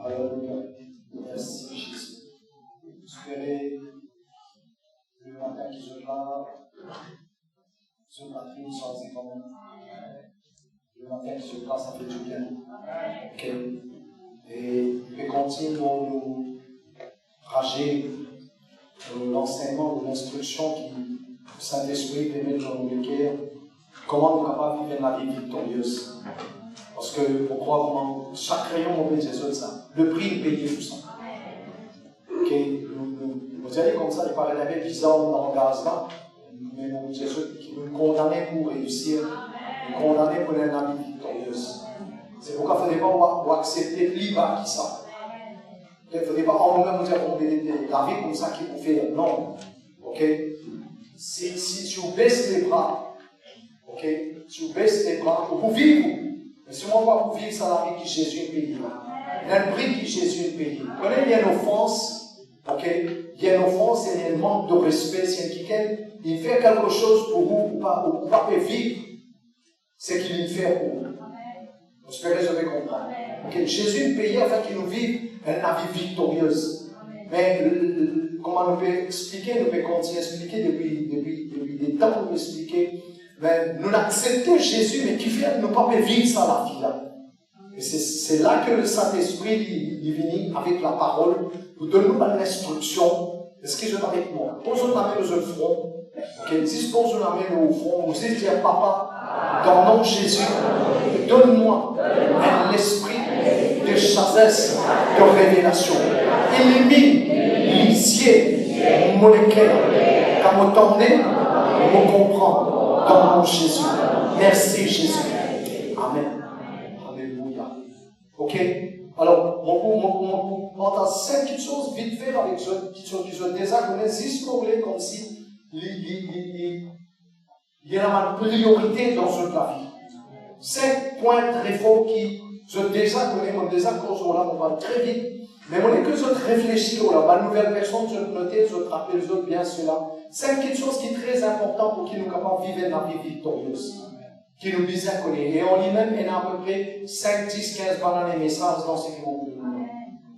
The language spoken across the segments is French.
Alléluia. Merci Jésus. Espérez le matin qui se lève, ce matin nous sommes étonnés. Le matin qui se passe, ça fait du bien. Ok. Et continue pour nous rager l'enseignement ou l'instruction qui le Saint-Esprit peut mettre dans nos cœurs. Comment nous sommes capables de vivre la vie victorieuse. Parce que on croit vraiment, chaque rayon, on peut dire ça. Le prix est payé pour ça. Ok. Vous allez comme ça, il paraît un peu bizarre dans le gaz là. Mais mon Jésus qui nous condamnait pour réussir, nous condamnait pour une vie victorieuse. C'est pourquoi il ne faudrait pas accepter plus bas qui ça. Il ne faudrait pas en nous-mêmes nous dire qu'on veut la vie comme ça qu'il faut faire. Non. Ok? Si tu baisses les bras, ok? Tu baisses les bras pour vivre. Mais si on ne va pas pour vivre, c'est la vie que Jésus a payée. Il y a un prix que Jésus a payé. Quand il y a une offense, ok? Il y a une offense et il y a un manque de respect. Si quelqu'un il fait quelque chose pour vous ou pas vivre, c'est qu'il le fait pour vous. J'espère que vous avez compris. Okay. Jésus payait afin qu'il nous vive une vie victorieuse. Mais comment nous peut expliquer, nous peut continuer à expliquer depuis des temps, nous peut expliquer. Mais nous acceptons Jésus, mais qui fait nous ne pas vivre ça la vie là. Et c'est là que le Saint-Esprit il vient avec la parole, nous donne l'instruction. Est-ce que je suis avec moi? Posons la main au front. Okay. Dispose la main au front. Vous dites, Papa, dans le nom de Jésus, donne-moi un esprit de sagesse, de révélation. Illumine l'huissier, mon cœur, car mon temps me comprend dans le nom de Jésus. Merci Jésus. Amen. Alléluia. Ok? Alors, on entend 5 choses vite fait avec ceux qui sont déjà connaissent, juste pour les comme si il y a une priorité dans cette vie. 5 points très forts qui sont déjà connus, on déjà cause là, on va très vite. Mais on est que je réfléchis là, la nouvelle personne, je noter, je rappelle les autres bien cela. 5 choses qui sont très importantes pour qu'ils nous capables de vivre la vie victorieuse. Qui nous bien connaître. Et en lui-même, il y a à peu près 5, 10, 15 bananes et messages dans ce qui vont nous.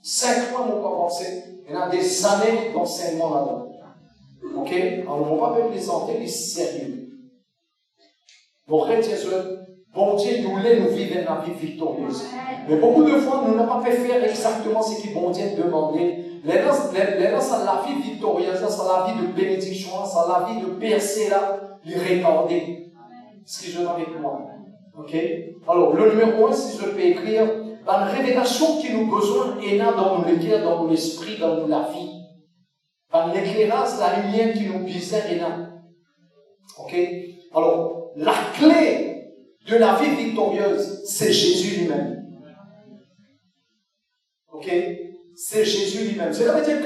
5 points, on va penser. Il y a des années d'enseignement là-dedans. Ok? Alors, on ne va pas plaisanter, mais sérieux. Bon, bon Dieu, il voulait nous vivre la vie victorieuse. Mais beaucoup de fois, nous n'avons pas fait faire exactement ce que bon Dieu demandait. C'est la vie victorieuse, c'est la vie de bénédiction, c'est la vie de percer là, de regarder. Ce que je veux avec moi. Ok? Alors, le numéro 1, si je peux écrire, la révélation qui nous besoin est là dans le cœur, dans l'esprit, dans la vie. Par l'éclairage, la lumière qui nous bisait est là. Ok? Alors, la clé de la vie victorieuse, c'est Jésus lui-même. Ok? C'est Jésus lui-même. Cela veut dire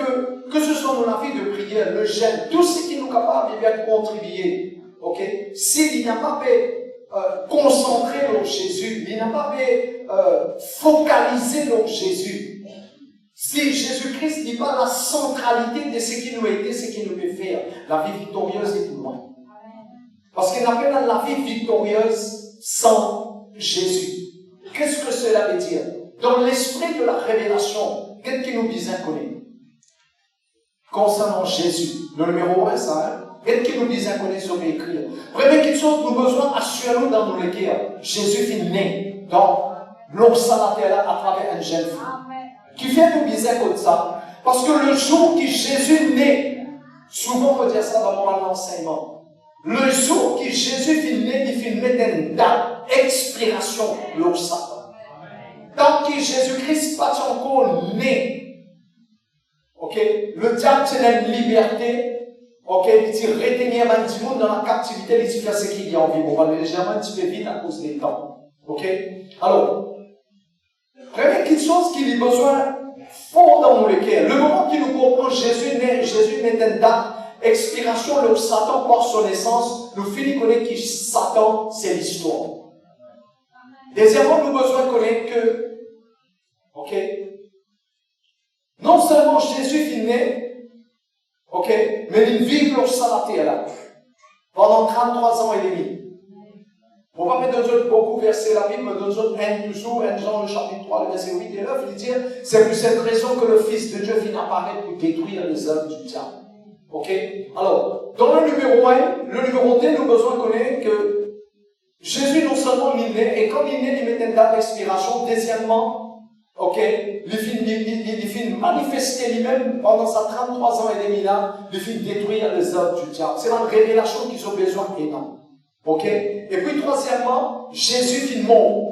que ce soit dans la vie de prière, le jeûne, tout ce qui nous est capable de contribuer. Ok? S'il n'a pas pu concentrer sur Jésus, il n'a pas pu focaliser sur Jésus. Si Jésus-Christ n'est pas la centralité de ce qui nous a été, ce qu'il nous peut faire, la vie victorieuse est pour loin. Parce qu'il n'a pas la vie victorieuse sans Jésus. Qu'est-ce que cela veut dire? Dans l'esprit de la révélation, qu'est-ce qui nous disait connaître? Concernant Jésus, le numéro 1, ça, qu'est-ce qui nous disait connaître sur écrire? Première chose, nous avons besoin d'assurer dans nos cœurs. Jésus est né dans l'obsalaté à travers un jeune fille. Qui fait nous disait comme ça? Parce que le jour que Jésus naît, souvent on peut dire ça dans mon enseignement. Le jour que Jésus est né, il est né d'une date expiration l'obsalaté. Tant que Jésus-Christ n'est pas encore né, ok, le diable c'est une liberté, ok, il dit retenir un petit monde dans la captivité, il dit faire ce qu'il y a envie. On va aller légèrement un petit peu vite à cause des temps, ok. Alors, première chose qu'il a besoin fort dans nos cœurs, le moment qu'il nous comprend, Jésus n'est une date expiration, le Satan par son essence, nous finissons connaître que Satan c'est l'histoire. Deuxièmement, nous avons besoin de connaître que, ok, non seulement Jésus est né, ok, mais il vit pour s'arrêter là, pendant 33 ans et demi. On va mettre beaucoup verser la Bible, mais toujours 1 Jean le chapitre 3, le verset 8 et 9, il dit, c'est pour cette raison que le Fils de Dieu vient apparaître pour détruire les œuvres du diable. Ok? Alors, dans le numéro 1, le numéro 2, nous avons besoin de connaître que Jésus non seulement il naît, et comme il naît, il met une date d'expiration. Deuxièmement, ok, il fait manifester lui-même pendant sa 33 ans et demi là, il fait détruire les œuvres du diable. C'est une révélation qu'ils ont besoin énorme. Ok? Et puis troisièmement, Jésus fait mort.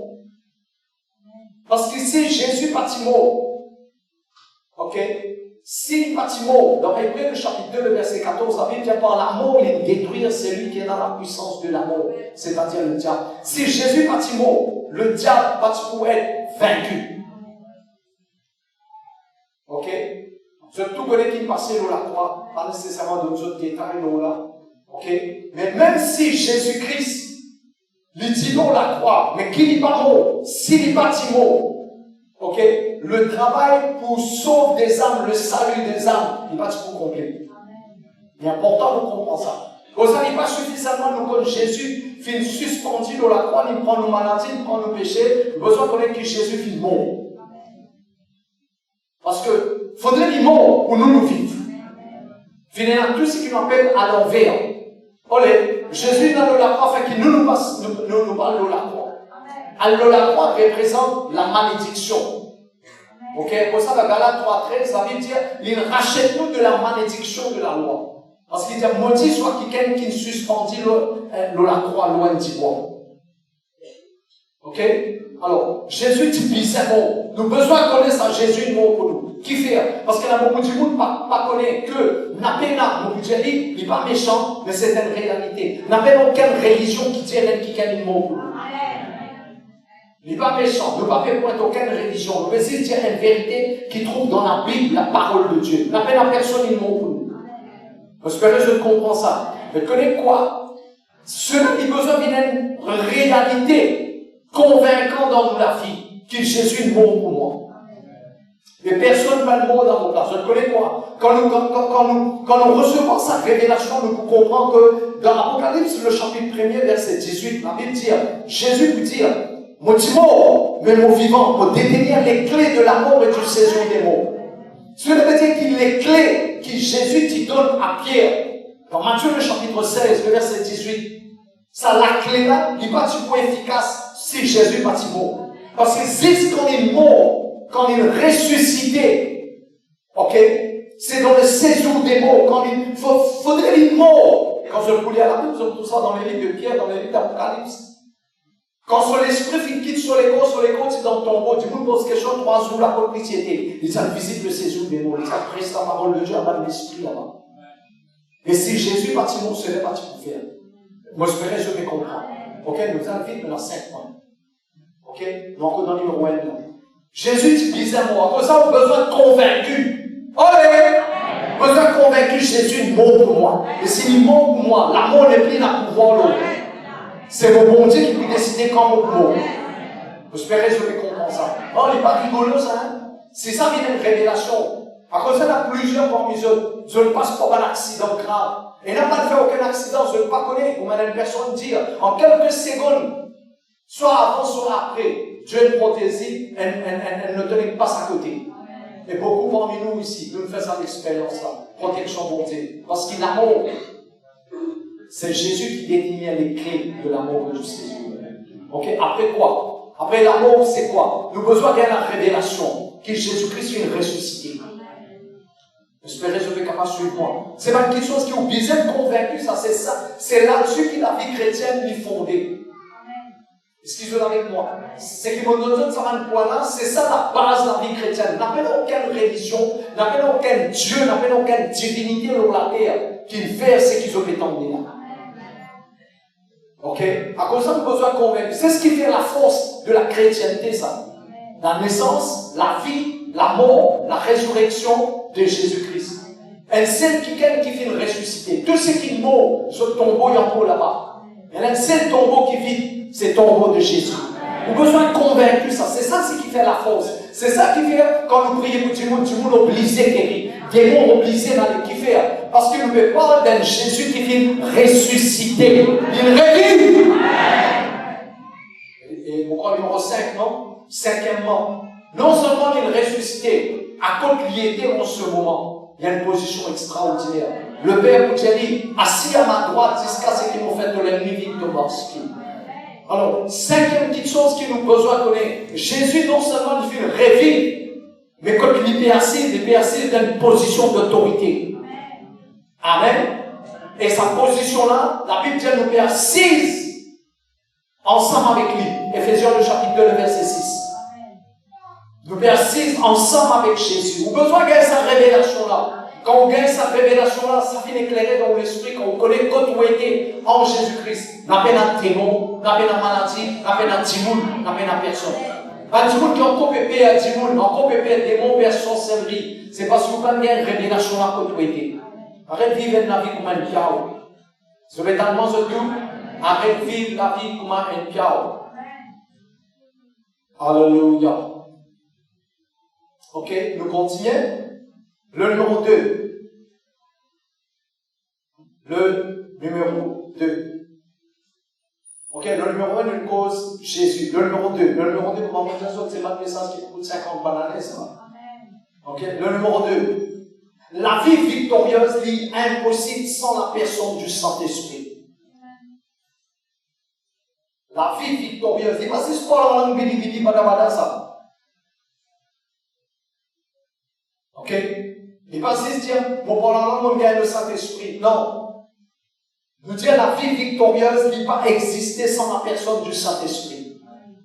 Parce que si Jésus partit mort, ok? Si partit mort, dans Hébreux le chapitre 2, le verset 14, la Bible dit par la mort, il détruire celui qui est dans la puissance de la mort, c'est-à-dire le diable. Si Jésus partit mort, le diable partit pour être vaincu. Ok? Je tout connais qui passait dans la croix, pas nécessairement d'autres détails là. Ok? Mais même si Jésus-Christ, il dit non la croix, mais qu'il n'est pas mort, s'il n'est pas mort, ok? Le travail pour sauver des âmes, le salut des âmes, il n'est pas pour complet. Il est important de comprendre ça. Pour ça, il n'est pas suffisamment nous comme Jésus finit suspendu dans la croix, il prend nos maladies, il prend nos péchés. Il a besoin de connaître que Jésus finit mort. Parce que faudrait qu'il mort pour nous vivre. Finalement, tout ce qu'il nous appelle à l'envers. Olé, Jésus dans la croix fait qu'il nous parle de la croix. Alors la croix représente la malédiction. Ok, pour ça, dans Galates 3:13, ça veut dire, il rachète nous de la malédiction de la loi. Parce qu'il dit, maudit soit quelqu'un qui suspendit la croix loin du bois. Ok? Alors, Jésus dit bizarrement, nous avons besoin de connaître ça, Jésus est mort pour nous. Qui fait? Parce que la beaucoup du monde pas connaît que Napena, beaucoup de gens il n'est pas méchant, mais c'est une réalité. N'a pas aucune religion qui dit qu'il est mort pour nous. Il n'est pas méchant, ne pas faire pour aucune religion. Nous veut dire une vérité qui trouve dans la Bible la parole de Dieu. N'a pas la personne il mort pour nous. J'espère que je comprends ça. Mais connais quoi? Cela qui besoin d'une réalité convaincante dans la vie, que Jésus est mort pour moi. Et personne ne va le mot dans nos places. Je connais quoi? Quand nous recevons sa révélation, nous comprenons que dans l'Apocalypse, le chapitre 1er, verset 18, la Bible dit, Jésus peut dire, mon petit mort, mais mon vivant, pour détenir les clés de la mort et du séjour des morts. Cela veut dire qu'il les clés que Jésus t'y donne à Pierre. Dans Matthieu, le chapitre 16, le verset 18, ça, la clé là, il n'est pas du coup efficace si Jésus n'est pas mort. Parce que c'est quand il est mort, quand il est ressuscité, ok, c'est dans le séjour des morts, quand il faudrait être mort. Quand je le lis à la Bible, vous tout ça dans les livres de Pierre, dans les livres d'Apocalypse. Quand sur l'esprit, il quitte sur les côtes, c'est dans le tombeau, du coup, il pose quelque chose, 3 jours, la propriété. Il ça visite le séjour des morts, il ça presse la parole de Dieu avant l'esprit là-bas. Et si Jésus partit mort, ce n'est pas pour faire. Moi, j'espérais, je vais comprendre. Ok, nous invite dans 5 points. Ok, donc dans le numéro 1 là. Jésus dit bizarrement, à cause ça, on a besoin de convaincu. Allez! Besoin de convaincu, Jésus est mort pour moi. Et s'il est mort pour moi, l'amour n'est plus là pour voir l'autre. C'est mon bon Dieu qui peut décider quand on mort. J'espère que je vais comprendre ça. Oh, il n'est pas rigolo, ça, hein? C'est ça qui est une révélation. À cause ça, il y a plusieurs parmi eux. Je ne passe pas un accident grave. Et n'a pas fait aucun accident, je ne pas connais. Vous m'avez une personne dire, en quelques secondes, soit avant, soit après, Dieu est protégé, elle ne tenait pas à côté. Et beaucoup parmi nous ici, nous faisons l'expérience là. Protection bon Dieu. Parce qu'il l'amour, c'est Jésus qui détenait les clés de l'amour de Jésus. Ok? Après quoi? Après l'amour, c'est quoi? Nous avons besoin de la révélation que Jésus-Christ est ressuscité. J'espère que je vais capable de suivre moi. C'est pas quelque chose qui est bien convaincu, ça c'est ça. C'est là-dessus que la vie chrétienne est fondée. Excusez-moi avec moi. C'est que mon autre, ça va un point là, c'est ça la base de la vie chrétienne. N'appelle aucune religion, n'appelle aucun Dieu, n'appelle aucune divinité sur la terre qui fait ce qu'ils ont étendu là. Ok? À cause de ça, nous avons besoin de convaincre. C'est ce qui fait la force de la chrétienté, ça. La naissance, la vie, la mort, la résurrection de Jésus-Christ. Un seul qui fait une ressuscité. Tout ce qui est mort, ce tombeau, il y a encore là-bas. Il y a un seul tombeau qui vit. C'est le tombeau de Jésus. Nous avons besoin de convaincre ça. C'est ça qui fait la force. C'est ça qui fait, quand nous prions pour du monde obligé de guérir. Des gens obligés d'aller qui faire. Parce qu'il nous parle d'un Jésus qui vient ressusciter. Il revit. Cinquièmement, non seulement il ressuscitait, à cause qu'il était en ce moment, il y a une position extraordinaire. Le Père vous dit, assis à ma droite jusqu'à ce qu'il me fait de l'ennemi victoire. Alors, cinquième petite chose qu'il nous besoin de connaître, Jésus non seulement il fait rêver, mais quand il est assis dans une position d'autorité. Amen. Et sa position-là, la Bible dit nous est assise ensemble avec lui. Éphésiens le chapitre 2, le verset 6. Nous sommes assis ensemble avec Jésus. Vous avez besoin de gagner cette révélation-là. Quand on gagne cette révélation-là, ça finit éclairé dans l'esprit, quand on connaît quand on était en Jésus-Christ. N'a pas de démon, n'a pas de maladie, n'a pas de dimoun, n'a pas de personne. Un dimoun qui a encore pépé à dimoun, encore pépé à démon, personne sorcellerie. C'est parce que vous avez une révélation-là quand on était. Arrête de vivre la vie comme un piao. Ce vêtement de tout, arrête de vivre la vie comme un piao. Alléluia. Ok, nous continuons. Le numéro 2. Le numéro 2. Ok, le numéro 1 nous cause Jésus. Le numéro 2. Le numéro 2, comment on dit ça? C'est pas message qui coûte 50 bananes, ça. Ok, le numéro 2. La vie victorieuse est impossible sans la personne du Saint-Esprit. La vie victorieuse. Il va se pas la langue bidi badabada ça. Ok? Il va se dire, bon, pour la langue, on gagne le Saint-Esprit. Non. Nous dire la vie victorieuse n'est pas exister sans la personne du Saint-Esprit.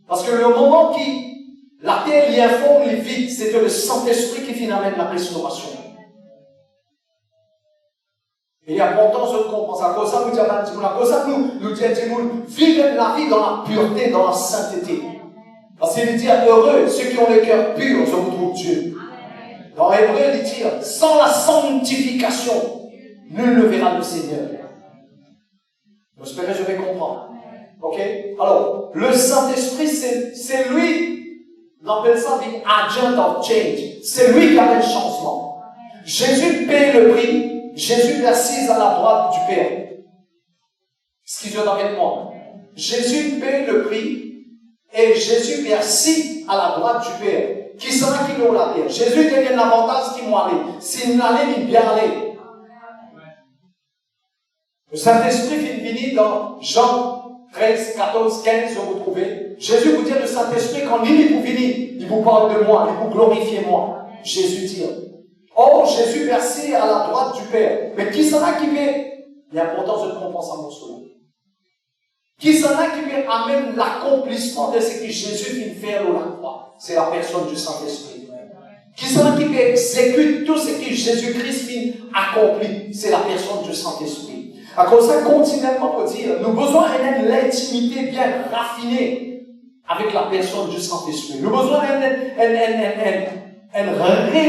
Parce que le moment qui la terre y informe les vides, c'est le Saint-Esprit qui amène la restauration. Et l'importance de comprendre ça. À cause de ça, nous disons, à cause de ça, nous disons, vivez la vie dans la pureté, dans la sainteté. Parce qu'il dit, heureux ceux qui ont le cœur pur, je retrouve Dieu. Dans Hébreu, il dit, sans la sanctification, nul ne verra le Seigneur. J'espère que je vais comprendre. Ok? Alors, le Saint-Esprit, c'est lui, on appelle ça l'agent of change. C'est lui qui a le changement. Jésus paye le prix. Jésus est assis à la droite du Père. Ce qui vient avec moi. Jésus paye le prix et Jésus est assis à la droite du Père. Qui sera qui l'ont la terre? Jésus devient l'avantage qui m'a allé. S'il n'allait, il bien aller. Le Saint-Esprit finit dans Jean 13, 14, 15, vous trouvez. Jésus vous dit le Saint-Esprit, quand il vous finit, il vous parle de moi, il vous glorifie moi. Jésus dit. Or, Jésus est assis à la droite du Père. Mais qui sera qui met l'importance de comprendre ça, mon soeur? Qui sera qui met amène l'accomplissement de ce que Jésus vient faire à la croix? C'est la personne du Saint-Esprit. Qui sera qui exécute tout ce que Jésus-Christ vient accomplir? C'est la personne du Saint-Esprit. À cause de ça, continuellement pour dire, nous avons besoin d'une intimité bien raffinée avec la personne du Saint-Esprit. Nous avons besoin d'une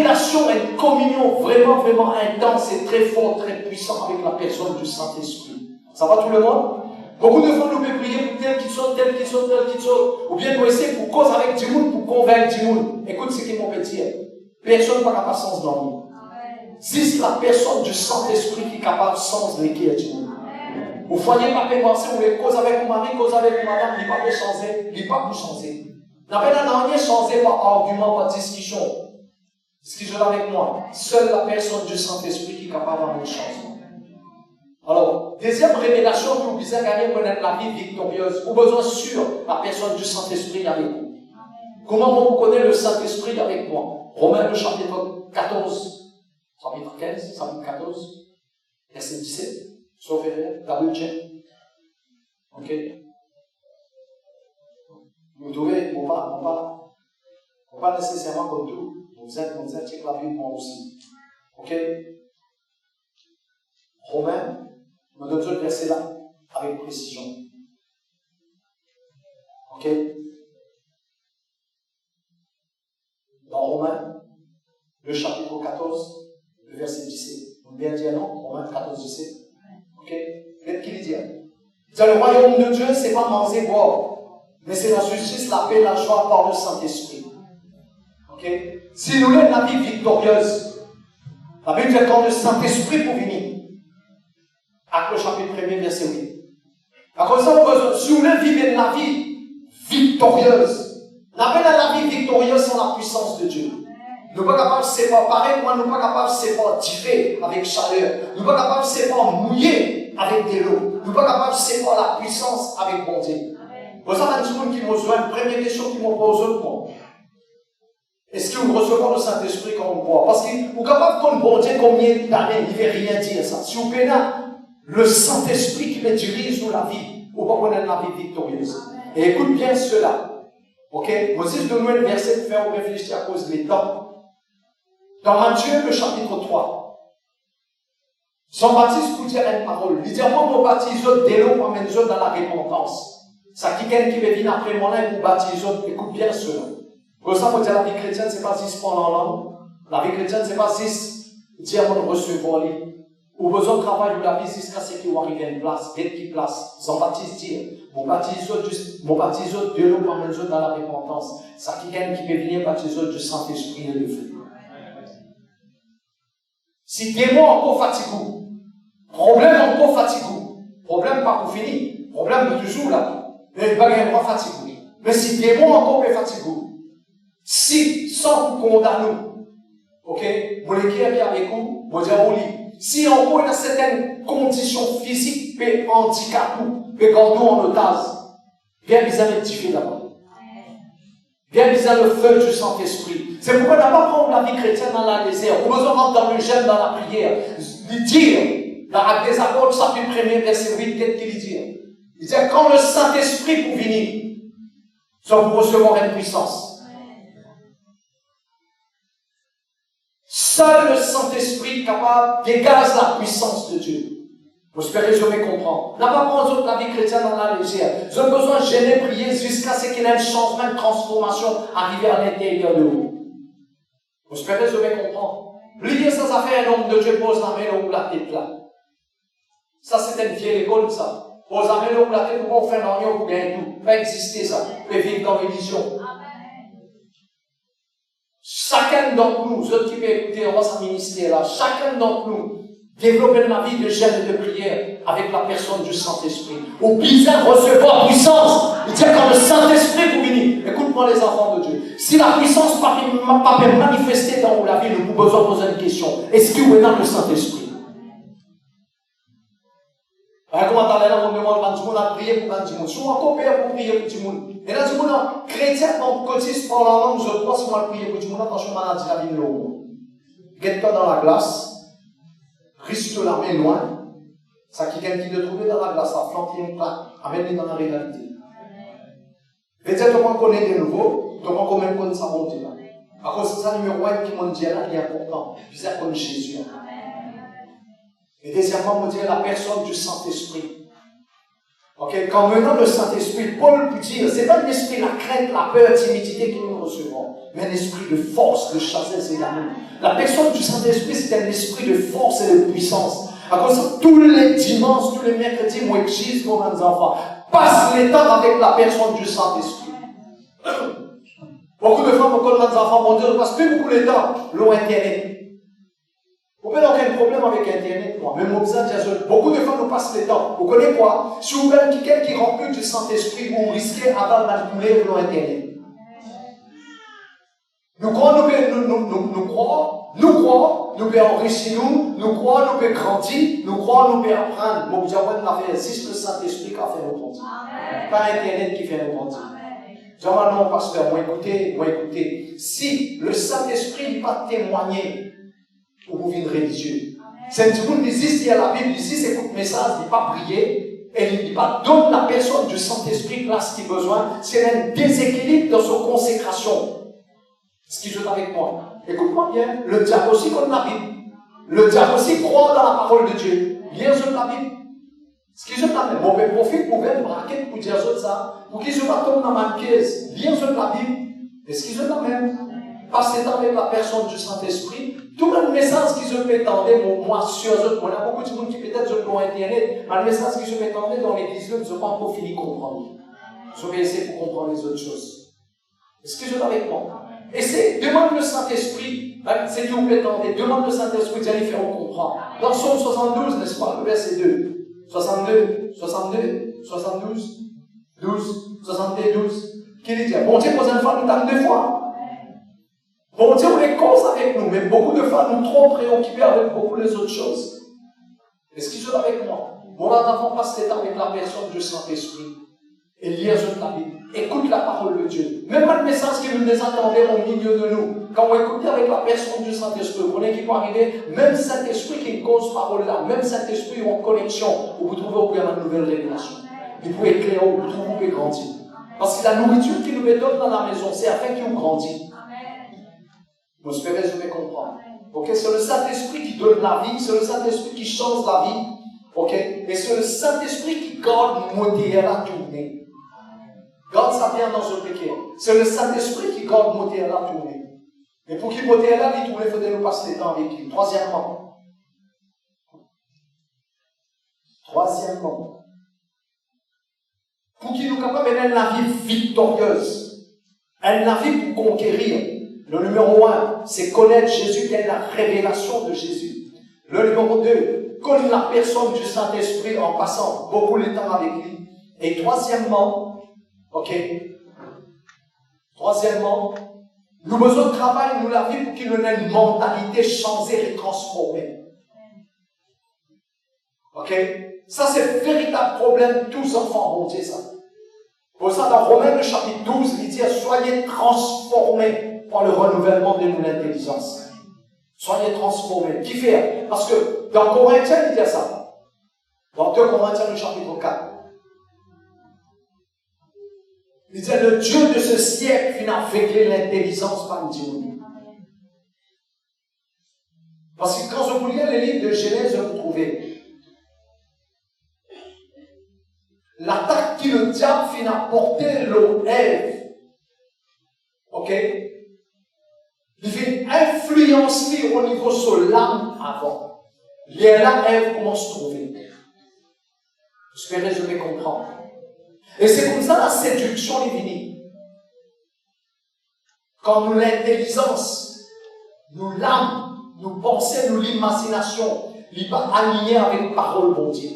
relation, une communion vraiment, vraiment intense et très forte, très puissante avec la personne du Saint-Esprit. Ça va tout le monde? Beaucoup de fois, nous pouvons prier pour tel qui saute, tel qui saute, tel qui saute. Ou bien nous essayer pour cause avec du monde, pour convaincre du monde. Écoute ce qu'ils m'ont dire. Personne n'a pas sens dans nous. Si c'est la personne du Saint-Esprit qui est capable de sens de l'équilibre du monde. Vous voyez pas penser, vous voulez cause avec mon mari, cause avec mon madame, il ne peut pas changer, il ne peut pas changer. N'a rien changé par argument, par discussion. Discussion avec moi. Seule la personne du Saint-Esprit qui est capable d'avoir un changement. Alors, deuxième révélation que vous puissiez gagner pour être la vie victorieuse, vous avez besoin sûr la personne du Saint-Esprit avec vous. Comment vous connaissez le Saint-Esprit avec moi? Romains le chapitre 14, chapitre 15, chapitre 14, verset 17. Sauf erreur, double check. Ok? Vous devez, on pas nécessairement comme tout. Vous êtes check la vie de moi aussi. Ok? Romains, me donne ce verset là, avec précision. Ok? Dans Romains, le chapitre 14, le verset 17. Vous bien dire non? Romains 14, 17. Ok? Qu'est-ce qu'il dit? Il dit, le royaume de Dieu, c'est pas manger, boire, mais c'est la justice, la paix, la joie par le Saint-Esprit. Ok? Si nous voulons la vie victorieuse, la Bible dit quand le Saint-Esprit pour venir. Acte le chapitre 1er, verset 8. À cause de ça, si vous voulez vivre la vie victorieuse, N'appelle à la vie victorieuse sans la puissance de Dieu. Nous ne sommes pas capables de séparer, pareil, moi, nous ne sommes pas capables de séparer diffé avec chaleur. Nous ne sommes pas capables de séparer mouillé avec de l'eau. Nous ne sommes pas capables de séparer la puissance avec bon Dieu. Vous savez, il y a des gens qui m'ont besoin, la première question qu'ils m'ont posée aux autres, est-ce que vous recevez le Saint-Esprit quand on croit? Parce que vous êtes capable de bon Dieu combien d'années, il ne veut rien dire ça. Si vous prenez le Saint-Esprit qui me dirige dans la vie, vous ne pouvez pas la vie victorieuse. Et écoute bien cela. Ok? Moi aussi, je donne un verset pour faire réfléchir à cause des temps. Dans Matthieu, le chapitre 3, Jean-Baptiste vous dire une parole. Il dit, moi, je baptise dès l'eau, pour mettre dans la repentance. Ça, quelqu'un qui veut venir après moi, là, il vous baptise, écoute bien cela. Pour ça, on dit, la vie chrétienne, ce n'est pas juste pendant l'an. La vie chrétienne, ce n'est pas juste dire, on recevoir les. Ou besoin de travail, ou la vie jusqu'à ce qu'il arrive à une place, dès qu'il place. Jean-Baptiste dit, mon baptise de l'eau, pour mettre dans la repentance. Ça, quelqu'un qui veut venir baptiser du Saint-Esprit et de feu. Si démon encore fatigué, problème encore fatigué, problème pas pour finir, problème de toujours là, mais il va y avoir fatigué. Mais si démon encore est fatigué, si sans condamner, ok, vous les qui est avec vous, vous dire au lit, si encore il y a certaines conditions physiques, peut handicapées, peut garder en otage, bien bizarre rectifier d'abord. Bien bizarre le feu du Saint-Esprit. C'est pourquoi on n'a pas prendre la vie chrétienne dans la désert. On a besoin de rentrer dans le jeûne, dans la prière. Il dit, dans des accords, chapitre 1er, verset 8, qu'est-ce qu'il dit? Il dit, quand le Saint-Esprit pour venir, ça vous recevoir une puissance. Seul le Saint-Esprit est capable de dégager la puissance de Dieu. Vous espérez que je vais comprendre. N'a pas prendre la vie chrétienne dans la légère. Vous avez besoin de gêner, prier jusqu'à ce qu'il y ait un changement, une transformation arriver à l'intérieur de vous. Vous espérez que je vais comprendre. L'idée, ça fait un homme de Dieu pose la main là où la tête là. Ça, c'est une vieille école, ça. Pose la main là où la tête, pour faire un oignon, pour gagner tout. Pas exister, ça. Vous pouvez vivre dans l'émission. Chacun d'entre nous, ceux qui peuvent écouter ce ministère là, chacun d'entre nous, développer la vie de jeûne et de prière avec la personne du Saint-Esprit. Au bizarre recevoir puissance. Il dit quand le Saint-Esprit vous venir. Écoute-moi les enfants de Dieu. Si la puissance pas manifestée dans la vie, nous avons besoin de poser une question. Est-ce que vous êtes dans le Saint-Esprit? Comment t'as là, on demande à tout le monde à prier pour tout le monde. Si on a encore pour prier pour tout le monde. Et là, tout le monde, chrétien, donc, quand ils parlent en langue, je crois, si on va prier pour tout le monde, parce que maladie la vie de l'eau. Quelqu'un dans la glace. Risque la main loin, ça qui quelqu'un qui te trouve dans la glace, ça flanquer une plaque, amène dans la réalité. Peut-être qu'on connaît de nouveau, donc on même connaît sa bonté là. À cause de ça, numéro 1 qui m'a dit là, il est important, puis c'est comme Jésus. Et deuxièmement, on dirait la personne du Saint-Esprit. Ok, quand maintenant le Saint-Esprit, Paul peut dire, c'est pas l'esprit, la crainte, la peur, la timidité que nous recevons, mais un esprit de force, de chassesse et d'amour. La personne du Saint-Esprit, c'est un esprit de force et de puissance. À cause de ça, tous les dimanches, tous les mercredis, moi, j'utilise pour mes enfants. Passe les temps avec la personne du Saint-Esprit. Beaucoup de fois, beaucoup de mes enfants vont dire, on passe plus beaucoup de temps, l'eau Internet. Vous n'avez aucun problème avec Internet, moi. Même beaucoup de fois, nous passons le temps. Vous connaissez quoi? Si vous avez quelqu'un qui remplit du Saint-Esprit, vous risquez avant de manipuler l'eau Internet. Nous croyons, nous pouvons enrichir nous croyons, nous pouvons grandir, nous croyons, nous pouvons apprendre. Bon, vous avez une c'est le Saint-Esprit qui a fait nous grandir. Pas Internet qui fait nous grandir. Genre, non, pasteur, moi écoutez. Si le Saint-Esprit n'est pas témoigné, pour vous vivre religieux. C'est tout le monde ici, il y a la Bible, ici, c'est écoute message, il ne dit pas prier, et il ne dit pas donne la personne du Saint-Esprit place qu'il a besoin, c'est un déséquilibre dans sa consécration. Ce qui joue avec moi. Écoute-moi bien, le diable aussi connaît la Bible. Le diable aussi croit dans la parole de Dieu. Lire sur la Bible. Ce qui joue la Bible. Bon, mais profite pour me braquer pour dire ça, pour qu'il ne pas tomber dans ma pièce. Lire sur la Bible. Et ce qui joue la même. Passer dans avec la personne du Saint-Esprit. Tout le message qui se peut entendre, moi, sur eux, il y a beaucoup de monde qui peut-être sur Internet, mais le message qui se peut entendre dans l'église, ils n'ont pas encore fini de comprendre. Je vais essayer pour comprendre les autres choses. Est-ce que je suis avec moi? Essaye, demande le Saint-Esprit, c'est Dieu vous peut entendre, demande le Saint-Esprit d'aller faire comprendre. Dans Psaume 72, n'est-ce pas, le verset 2. 62, 72, 12, 12, 72, 12. Qui dit, bon Dieu, pour une fois, nous t'aime 2 fois. Bon Dieu, on est cause avec nous, mais beaucoup de fois, nous trop préoccupés avec beaucoup les autres choses. Est-ce qu'ils sont avec moi? Bon, là, n'avons pas cet temps avec la personne du Saint-Esprit. Et liaison de la Bible. Écoute la parole de Dieu. Même pas le message que nous désentendons au milieu de nous. Quand on écoute avec la personne du Saint-Esprit, vous voyez qui peut arriver, même Saint-Esprit qui est une cause parole là, même Saint-Esprit est en connexion, où vous trouvez au bien une nouvelle révélation. Il peut éclairer, où vous trouvez, vous pouvez grandir. Parce que la nourriture qu'il nous donne dans la maison, c'est afin qu'il nous grandisse. Vous espérez, je vais comprendre. Ok, c'est le Saint-Esprit qui donne la vie, c'est le Saint-Esprit qui change la vie. Ok, et c'est le Saint-Esprit qui garde le moteur à tourner. Garde ça bien dans ce péché. C'est le Saint-Esprit qui garde le moteur à tourner. Et pour qu'il le moteur à tourner, il faudrait nous passer le temps avec lui. Troisièmement, pour qu'il nous capable de la vie victorieuse, la vie pour conquérir. Le numéro 1, c'est connaître Jésus, quelle est la révélation de Jésus. Le numéro 2, connaître la personne du Saint-Esprit en passant beaucoup de temps avec lui. Et troisièmement, nous avons besoin de travail, nous la vie pour qu'il nous ait une mentalité changée et transformée. Ok? Ça, c'est le véritable problème de tous les enfants, bon Dieu, ça. Pour ça, dans Romains, le chapitre 12, il dit, soyez transformés par le renouvellement de notre intelligence. Soyez transformés. Qui fait? Parce que dans Corinthiens, il dit ça. Dans 2 Corinthiens, le chapitre 4. Il dit, le Dieu de ce siècle finit aveugler l'intelligence par Dieu. Parce que quand vous lisez les livres de Genèse, vous trouvez l'attaque que le diable finit à porter l'Ève. Ok? Il fait influencer au niveau de l'âme avant. Il y a là, Ève commence à trouver. J'espère que je vais comprendre. Et c'est comme ça la séduction est venue. Quand nous l'intelligence, nous l'âme, nous pensons, nous l'imagination, il va aligner avec la parole de Dieu.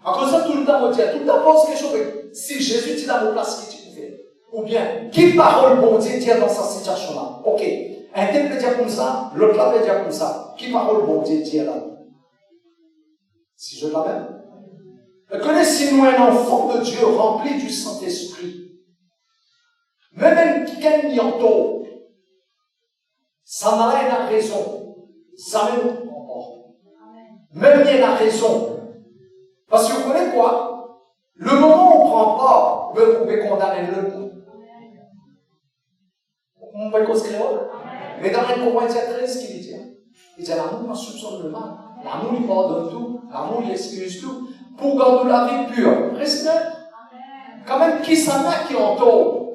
À cause de ça, tout le temps, on dit, tout le temps, pose quelque chose. Si Jésus dit dans vos places, qui tu fais? Ou bien, quelle parole bon Dieu dit dans cette situation-là? Ok. Un tel peut dire comme ça, l'autre là peut dire comme ça. Quelle parole bon Dieu dit là? Si je l'amène. Connaissez-nous un enfant de Dieu rempli du Saint-Esprit. Même quelqu'un qui entend, ça n'a rien à raison. Ça même même il y a la raison. Parce que vous connaissez quoi? Le moment où on ne prend pas, vous pouvez condamner le coup. Vous pouvez cause créole. Mais dans les Corinthiens 13, ce qu'il dit, il dit l'amour ne soupçonne le mal. L'amour, il pardonne tout. L'amour, il excuse tout. Pour garder la vie pure. Reste quand même, qui s'en a qui entend?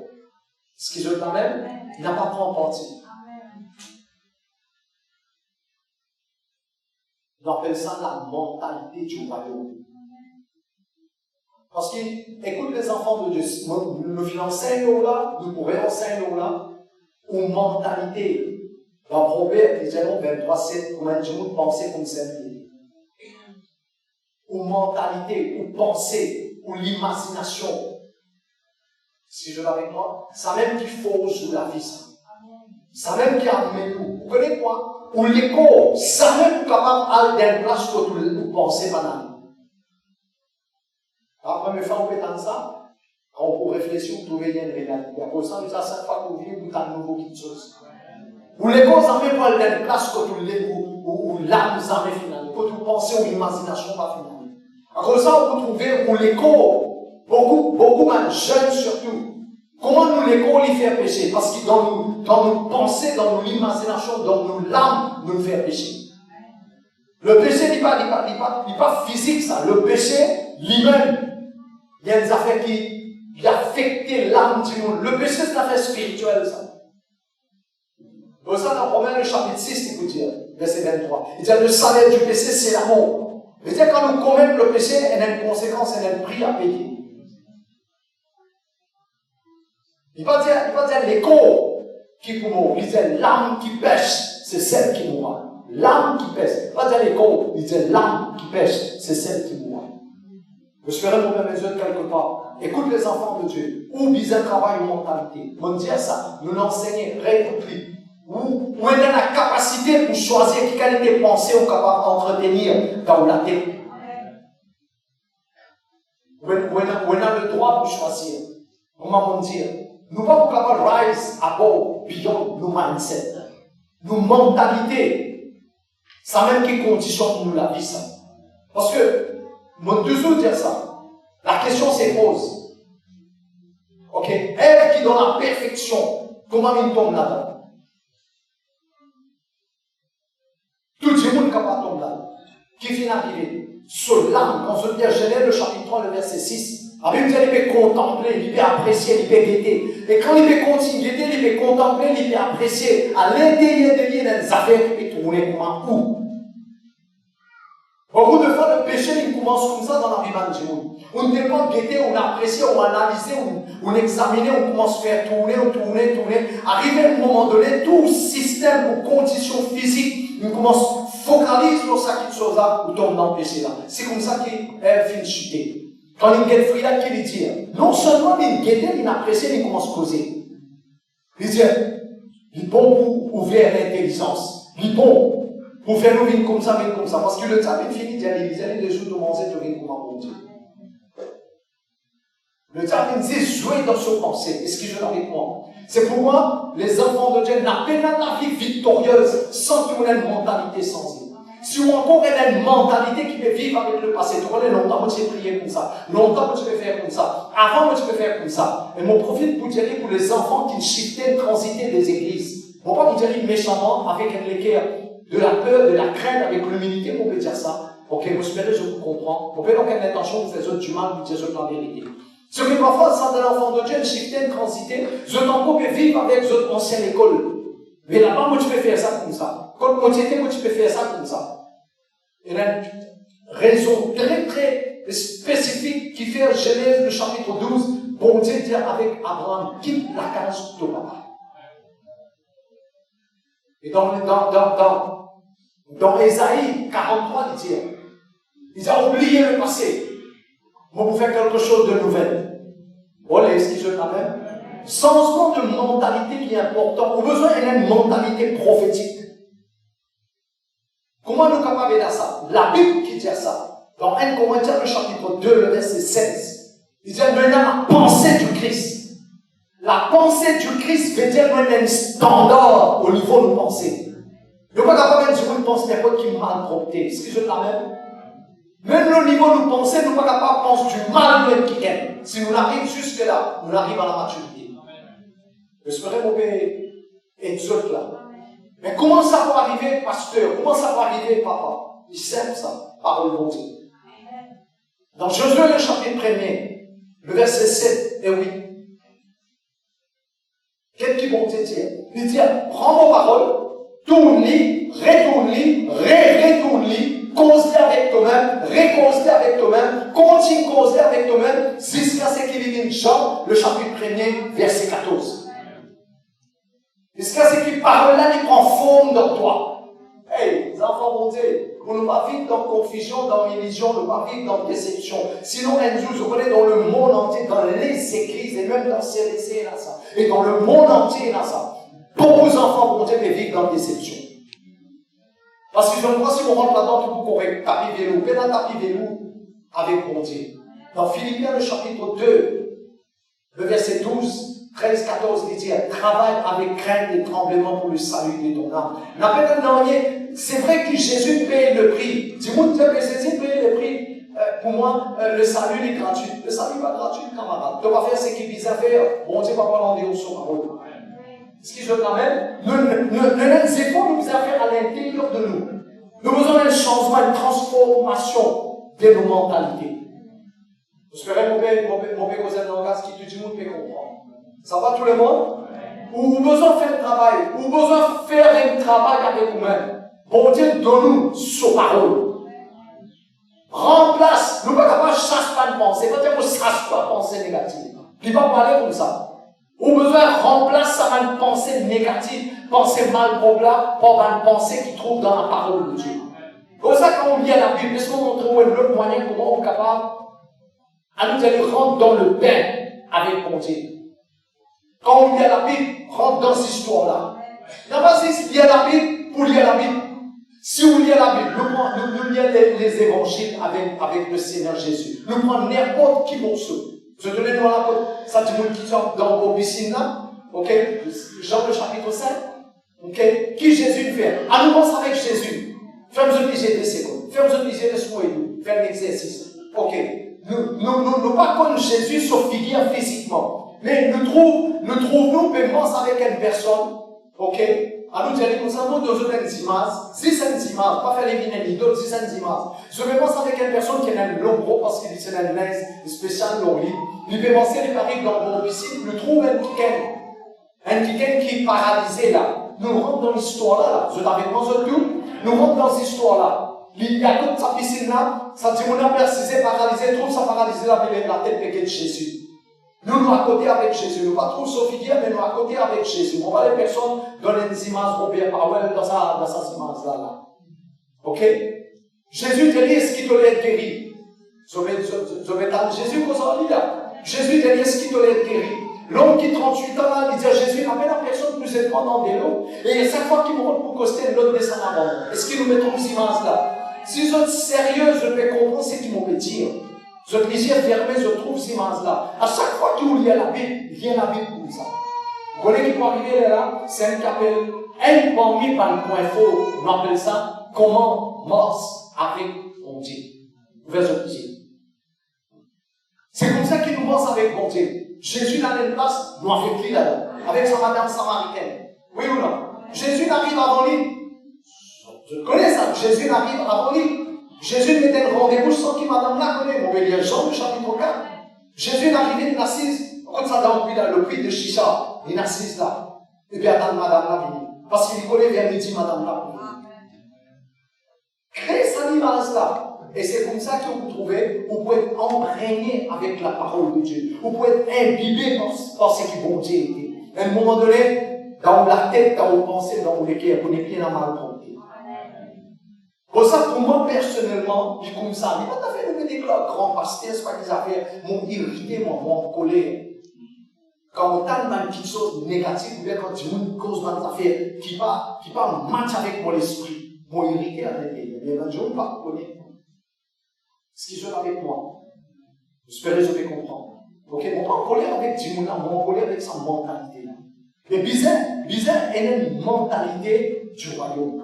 Ce qui je t'amène, il n'a pas pris en partie. On appelle ça la mentalité du royaume. Parce qu'écoute les enfants de Dieu, nous enseignons là, nous pourrions enseigner là, aux mentalités. Dans Proverbe, nous allons 23:7, comment Dieu nous penser comme ça. Aux mentalités, aux pensées, aux l'imagination. Si je l'avais avec moi, ça même qui fausse la vie, ça. Ça même qui a mis tout. Vous connaissez quoi? Ou l'écho, ça même capable d'aller dans place que vous pensez banal. Après, mes femmes, on peut entendre ça. Quand on peut réfléchir, vous trouvez une réalité. Après ça, nous, à chaque fois que vous vivez, vous avez un nouveau quelque chose. Ou l'écho, ça même pas dans place que vous l'êtes, ou l'âme, ça même finalement. Quand vous pensez, ou l'imagination, pas finalement. Après ça, vous trouvez, ou l'écho, beaucoup de jeunes surtout. Comment nous l'écho les faire pécher? Parce que dans nos pensées, dans nos imaginations, dans nos larmes, nous fait pécher. Le péché n'est pas physique, ça. Le péché, lui-même, il y a des affaires qui affectent l'âme du monde. Le péché, c'est une affaire spirituelle, ça. Pour ça, dans Romains, le chapitre 6, il vous dit, verset 23, il dit, le salaire du péché, c'est la mort. Il dit, quand nous commettons le péché, il y a une conséquence, il y a un prix à payer. Il ne va dire l'écho qui mourra. Il dit l'âme qui pêche, c'est celle qui mourra. L'âme qui pêche. Il ne va dire l'écho. Il dit l'âme qui pêche, c'est celle qui mourra. Je ferai pour mes yeux quelque part. écoute les enfants de Dieu, ou bien travail ou mentalité. Mon Dieu, ça, nous l'enseignons, récompris. Ou on a la capacité pour choisir quelle qualité de pensée on est capable d'entretenir dans la tête. On a le droit de choisir. Comment on dit? Nous ne pouvons pas capables de rise above, beyond nos mindset, nos mentalités. Ça même qui conditionne nous la vie, ça. Parce que, moi, toujours dire ça. La question se pose. Ok? Elle qui est dans la perfection, comment il tombe là-dedans? Tout le monde est capable de tomber là. Qui vient d'arriver? Sur l'âme, quand on dit Genèse, le chapitre 3, le verset 6. La Bible dit qu'il peut contempler, il peut apprécier, il peut guetter. Et quand il peut continuer, il peut contempler, il peut apprécier. À l'intérieur de lui, il y a des affaires qui tournent comme où? Beaucoup de fois, le péché, il commence comme ça dans la vie de Dieu. On ne peut pas guetter, on apprécie, on analyse, on examine, on commence à faire tourner. Arrivé à un moment donné, tout système ou condition physique, on commence à focaliser sur cette chose-là, on tombe dans le péché là. C'est comme ça qu'elle finit de chuter. Quand il guette Frida, qu'il lui dit, non seulement il guette, il apprécie, il commence à causer. Il dit, il est bon pour ouvrir l'intelligence. Il est bon pour faire nous vivre comme ça. Parce que le diable finit de dire, il a des jours de manger, de vivre comme un bon Dieu. Le diable dit, jouez dans ses pensées. Est-ce qu'il joue avec moi? C'est pourquoi les enfants de Dieu n'appellent pas la vie victorieuse sans qu'on ait une mentalité sensible. Si on encore a une mentalité qui peut vivre avec le passé, tu connais longtemps, moi tu peux prier comme ça, longtemps tu peux faire comme ça, avant moi tu peux faire comme ça. Et mon profite pour dire pour les enfants qui shiftaient, transitaient des églises. Mon pas vous dire méchamment, avec un équerre de la peur, de la crainte, avec l'humilité, on peut dire ça. Ok, vous espérez, je vous comprends. On peut donc avoir l'intention de faire du mal, de dire la vérité. Ce que parfois, sans de l'enfant de Dieu, shiftaient, transitaient, je t'en peux vivre avec votre ancienne école. Mais là-bas, moi tu peux faire ça comme ça. Quand moi tu peux faire ça comme ça. Il y a une raison très très spécifique qui fait Genèse le chapitre 12, bon Dieu dit avec Abraham, quitte la case de papa. Et dans Ésaïe 43, il dit, oubliez le passé, vous faire quelque chose de nouvel. Voilà, est-ce qu'il se même? Changement de mentalité qui est important. Au besoin, il y a une mentalité prophétique. Comment nous sommes capables de dire ça? La Bible qui dit ça. Dans 1 Corinthiens, le chapitre 2, le verset 16. Il dit, nous avons la pensée du Christ. La pensée du Christ veut dire qu'on a un standard au niveau de nos pensées. Nous ne sommes pas capables de dire une pensée n'importe qui mal promptée. Est-ce que je la même? Même au niveau de nos pensées, nous ne sommes pas capables de penser du mal même qui aime. Si nous arrivons jusque-là, nous arrivons à la maturité. J'espère mon père exulte là. Mais comment ça peut arriver, pasteur? Comment ça peut arriver, papa? Il sait ça, parole de Dieu. Dans Josué, le chapitre 1er, le verset 7 et 8. Qu'est-ce qu'il vont te dire? Il dit, prends vos paroles, tourne-les, retourne-les, retourne-les, cause-les avec toi-même, réconcile avec toi-même, continue de causer avec toi-même, jusqu'à ce qu'il y ait Jean, le chapitre 1er, verset 14. Jusqu'à ce qu'il parle là, il prend forme dans toi. Hey, les enfants vont dire, on ne va pas vivre dans confusion, dans illusion, on ne va pas vivre dans déception. Sinon, un jour, je connais dans le monde entier, dans les églises, et même dans CLC, là, ça. Et dans le monde entier, là, ça. Beaucoup d'enfants vont dire, vivre dans déception. Parce que je ne crois si on rentre là-dedans, tout pour qu'on tapis vélo. Qu'est-ce qu'on tapis vélo avec mon Dieu? Dans Philippiens, le chapitre 2, le verset 12, 13, 14, il dit, travaille avec crainte et tremblement pour le salut de ton âme. C'est vrai que Jésus paye le prix. Dis-moi, Jésus paye le prix. Pour moi, le salut est gratuit. Le salut n'est pas gratuit, camarade. Tu ne vas pas faire ce qu'il vise à faire. Bon Dieu va pas l'en dire sur parole. Ce qui je t'amène, nous efforts nous à faire à l'intérieur de nous. Nous avons besoin d'un changement, une transformation de nos mentalités. J'espère mon père José Nangas qui te dit, mon père comprend. Ça va tout le monde? Ou besoin de faire un travail, ou besoin de faire un travail avec vous-même. Bon Dieu, donne-nous sa parole. Remplace, nous ne sommes pas chasse pas de pensée, peut-être qu'on ne chasse pas de pensée négative. Il ne peut pas parler comme ça. Ou besoin de remplacer ça par une pensée négative, pensée mal probable, par une pensée qui trouve dans la parole de Dieu. Comme ça, quand on lit à la Bible, est-ce qu'on montre un autre moyen comment on est capable À nous d'aller rentrer dans le bain avec mon Dieu. Quand on lit la Bible, rentre dans cette histoire-là. Il n'y a pas juste lire la Bible pour lire la Bible. Si vous lisez la Bible, nous lisons les évangiles avec le Seigneur Jésus. Nous prenons n'importe qui morceau. Je te donne dans la côte. Ça, tu nous quittes dans vos piscines là. Ok? Jean le chapitre 5. Ok? Qui Jésus fait? À nous commencer avec Jésus. Fais-moi obliger des secondes. Fais-moi obliger de se mouiller. Fais un exercice. Ok? Nous pas connaître Jésus sauf figure physiquement. Mais nous trouvons paiements avec une personne. Ok? À nous dire comme ça, nous devons donner des images. 10 images. Pas faire les vignettes, d'autres 10 images. Je vais penser avec une personne qui a un long gros parce qu'il est une lèse spéciale long lit. Il peut penser les paris dans vos piscines. Nous trouvons un kiken qui est paralysé là. Nous rentrons dans l'histoire là. Je t'avais pensé tout. Nous rentrons dans cette histoire là. Il y a toute sa piscine là. Ça dit, on a persisté, paralysé, trouve ça paralysé là, mais la tête péquée de Jésus. Nous à côté avec Jésus. Nous pas trop Sophie, mais nous à côté avec Jésus. On va les personnes donner des images Robert Powell dans sa image là. Ok? Jésus te dit, est-ce qu'il te l'a guéri? Je vais t'en Jésus qu'on s'en dit là. Jésus te dit, est-ce qu'il te l'a guéri? L'homme qui 38 ans là, il dit à Jésus, n'amène la personne plus étonnante dans l'eau. Et chaque fois qu'il me rentre pour coster, l'autre descend avant. Est-ce qu'il nous met trop ces images là? Si je suis sérieux, je vais comprendre ce qu'il me dire. Je te les yeux fermés, je trouve ces images-là. À chaque fois que vous lisez la Bible, il y a la Bible comme ça. Vous connaissez qui peut arriver là? C'est un appelle un parmi par le point fort. On appelle ça comment marche avec mon Dieu. Verset 10. C'est comme ça qu'il nous marche avec mon Dieu. Jésus n'a une place, nous avec lui là-dedans. Avec sa madame samaritaine. Oui ou non? Jésus n'arrive avant lui. Je connais ça. Jésus n'arrive avant lui. Jésus mettait un rendez-vous sans qu'il madame la connaît. On peut lire Jean, le chapitre 4. Jésus n'arrivait, il assise. Quand ça dans le puits de Chicha, il assise là. Et puis attend madame la venue. Parce qu'il connaît vers midi, madame la venue. Créez cette image-là. Et c'est comme ça que vous trouvez, vous pouvez être imprégné avec la parole de Dieu. Vous pouvez être imbibé par ce qui bon Dieu était. À un moment donné, dans la tête, dans vos pensées, dans vos cœurs, vous n'êtes bien à mal compter. Pour ça, pour moi, personnellement, je comme ça. Mais quand tu as fait des grands pasteurs, c'est pas des affaires m'ont irrité, m'ont colère. Quand on t'a une petite chose négative, ou bien quand tu as une cause dans des affaires qui pas match avec mon esprit, m'ont irrité à l'intérieur. Mais quand je ne pas connaître ce qui joue avec moi, j'espère que je vais comprendre. Ok, on pas en colère avec Dimouna, on en colère avec sa mentalité. Mais bizarre, elle a une mentalité du royaume.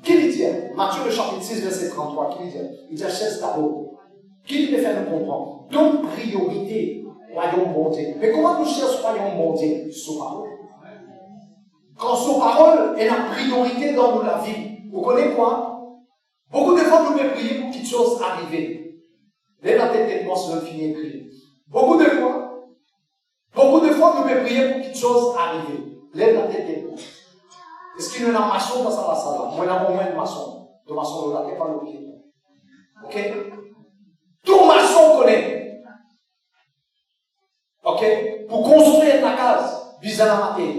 Qui lui dit? Matthieu le chapitre 6, verset 33, qui lui dit? Il dit, chaise d'abord. Qui lui fait nous comprendre? Donc, priorité, royaume mondial. Mais comment nous cherchons royaume mondial? Sous parole. Quand sous parole est la priorité dans la vie, vous connaissez quoi? Beaucoup de fois, nous devons prier pour quelque chose arriver. Lève la tête et moi, si je finis écrire. Beaucoup de fois, nous devons prier pour quelque chose arriver. Lève la tête et moi. Est-ce qu'il y a un maçon dans sa salle? Moi, il y a un moment de maçon. De maçon, là, qui n'est pas le pied. Ok? Tout maçon connaît. Ok? Pour construire la case, viser la matière.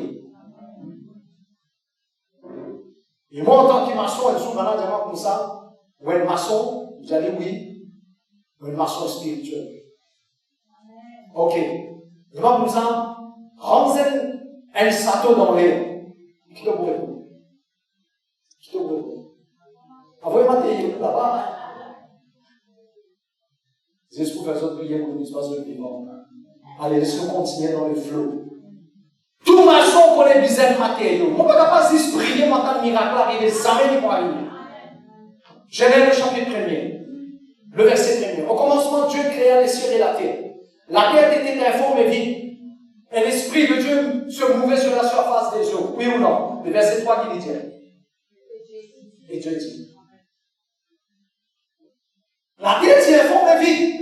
Et moi, en tant que maçon, un jour, maintenant, je comme ça. Ou un maçon, vous allez oui. Ou un maçon spirituel. Ok. Je vais comme ça. Rendre un château dans l'air. Qui te vous répond? Qui te vous répond? Envoyez-moi là-bas. C'est ce que vous faites autres prières pour l'espace de vivant. Allez, laissez-nous continuer dans le flot. Tout maçon pour les bizaines matériaux. On ne peut pas juste prier maintenant le miracle arriver, jamais il va arriver. Genèse le chapitre 1er, le verset 1er. Au commencement, Dieu créa les cieux et la terre. La terre était informe et vide. Et l'Esprit de Dieu se mouvait sur la surface des eaux. Oui ou non? Le verset 3 qui dit. Et Dieu dit. La terre est informe et vide.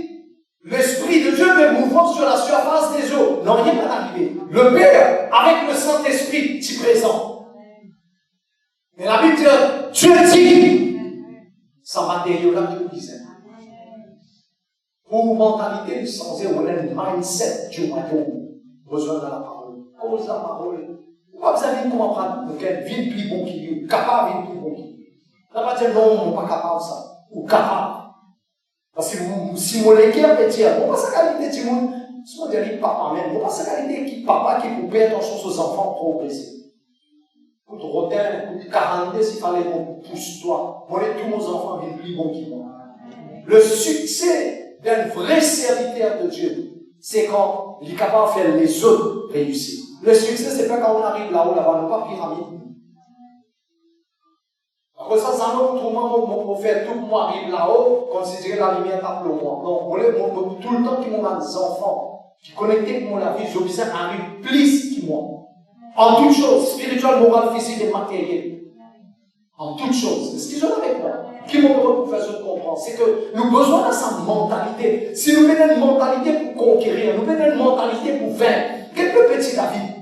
L'Esprit de Dieu est mouvant sur la surface des eaux. Non, rien n'est arrivé. Le Père, avec le Saint-Esprit, est présent. Mais la Bible dit, Dieu dit, ça matériau-là qui vous disait. Pour mentalité, sans on a une mindset du royaume. Besoin de la parole. Cause la parole. Pourquoi vous avez comment prendre lequel vide plus bon qu'il y a, capable de vivre plus bon qu'il y a. Ça va dire non, on n'est pas capable de ça. Ou capable. Parce que si mon équipe peut dire, bon, pas sa qualité, tu vois, si on dit papa même, bon, pas sa qualité qui papa qui peut payer attention aux enfants progresser. Pour te retenir, pour te 42, s'il fallait qu'on pousse-toi. Moi, tous nos enfants viennent plus bons qu'ils moi. Le succès d'un vrai serviteur de Dieu, c'est quand il est capable de faire les autres réussir. Le succès, c'est pas quand on arrive là-haut, là-bas, non pas pyramide. Après ça, ça m'a tout le monde pour faire tout, moi arrive là-haut, considérer la lumière tape le moi. Non, tout le temps qu'ils m'ont des enfants, qui connectés avec la vie, j'ai besoin d'arriver plus que moi. En toutes choses, spirituel, moral, physique et matériel. En toutes choses. Est-ce qu'ils sont avec moi? Qui m'ont pour faire ce comprendre? C'est que nous avons besoin de sa mentalité. Si nous avons une mentalité pour conquérir, nous avons une mentalité pour vaincre. Quel petit David?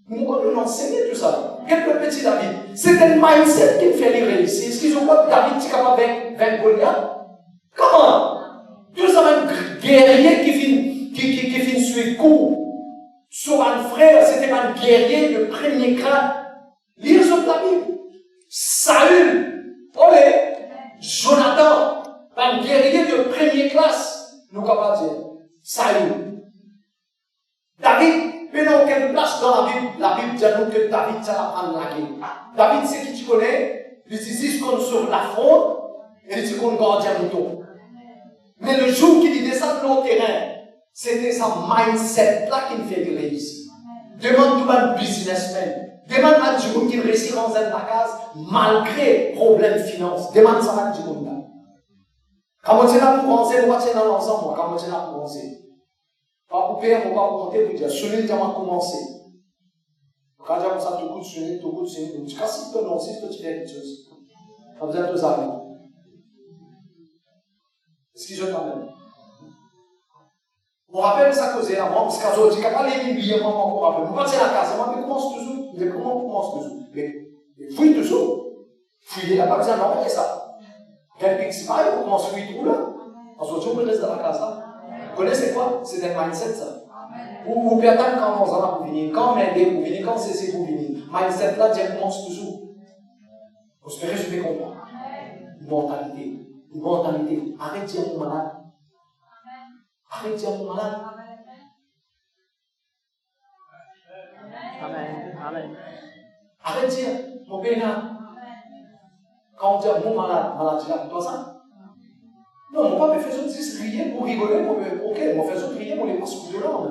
Nous allons enseigner tout ça. Quel petit David? C'est un mindset qui fait les réussir. Est-ce qu'ils ont pas David qui est capable de vaincre Goliath? Comment? Tout ça, un guerrier qui finit sur le coup. Sur un frère, c'était un guerrier de premier grade. Lire sur la Bible. Saül, olé, Jonathan, un guerrier de première classe. Nous capables de dire. Saül. David, mais dans quelle place dans la Bible dit nous que David, ça va prendre la guerre. David, c'est qui tu connais? Il dit qu'on sur la fronde et il dit qu'on garde un mouton. Mais le jour qu'il descend sur le terrain, c'était sa mindset là qui me fait réussir. Demande tout un businessman. Demande à du monde qui réussit dans la case malgré problème de finances. Demande ça à du monde là. Quand tu es là pour penser, moi tu es dans l'ensemble, quand tu es là pour penser. Pas pour payer, on va pour compter pour dire, celui qui a commencé. Quand tu as ça, tout coup de celui, tu casses ton nom, si tu fais quelque chose. Tu as besoin de tes amis. Est-ce qu'ils ont quand même? On rappelle ça causé à moi, parce que je dis pas les billets, moi, on rappelle. Moi, c'est la case, moi, mais commence toujours. Mais comment on commence toujours? Mais fouille toujours. Fouiller, il n'y a pas besoin d'envoyer ça. Quelqu'un qui pareil, on commence à fouiller tout là. Ensuite, on reste dans la case là. Vous connaissez quoi? C'est un mindset ça. Ou bien quand on en a pour venir, quand on est aidé pour venir, quand c'est pour venir. Mindset là, on commence toujours. Vous espérez, je vais comprendre. Une mentalité. Une mentalité. Arrête de dire mon malade. Arrête de dire mon malade. Amen. Amen. Arrête de dire mon bénin. Quand on dit mon malade, maladie là, toi ça? Non, mon papa fait ça rier pour rigoler, ok, on fait ça rier pour les passes de l'ordre.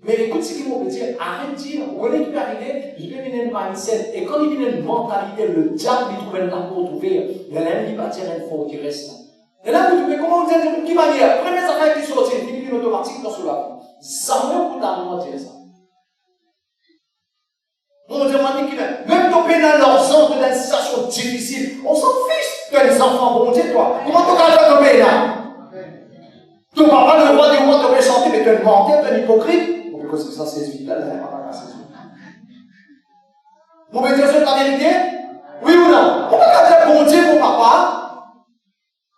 Mais écoute ce qu'ils vont me dire, arrête de dire, vous voyez qu'il peut arriver, il peut venir une mindset, et quand il vient une mentalité, le diable, il trouve une porte ouverte, il y a un livre à tirer un fond qui reste là. Et là, vous trouvez comment vous dites, qui va dire, première affaire qui sort, c'est une automatique dans ce là. Ça me coûte la mort de dire ça. On demande qu'il est, même ton pénal leurs enfants dans une situation difficile, on s'en fiche que les enfants vont dire toi. Comment tu vas faire ton pénal? Tu ne vas pas le roi des rois te chanter, mais tu es un menteur, tu es un hypocrite. Parce que ça, c'est vite là, Mon bénédiction de la vérité? Oui ou non? On peut pas dire bon Dieu, mon papa.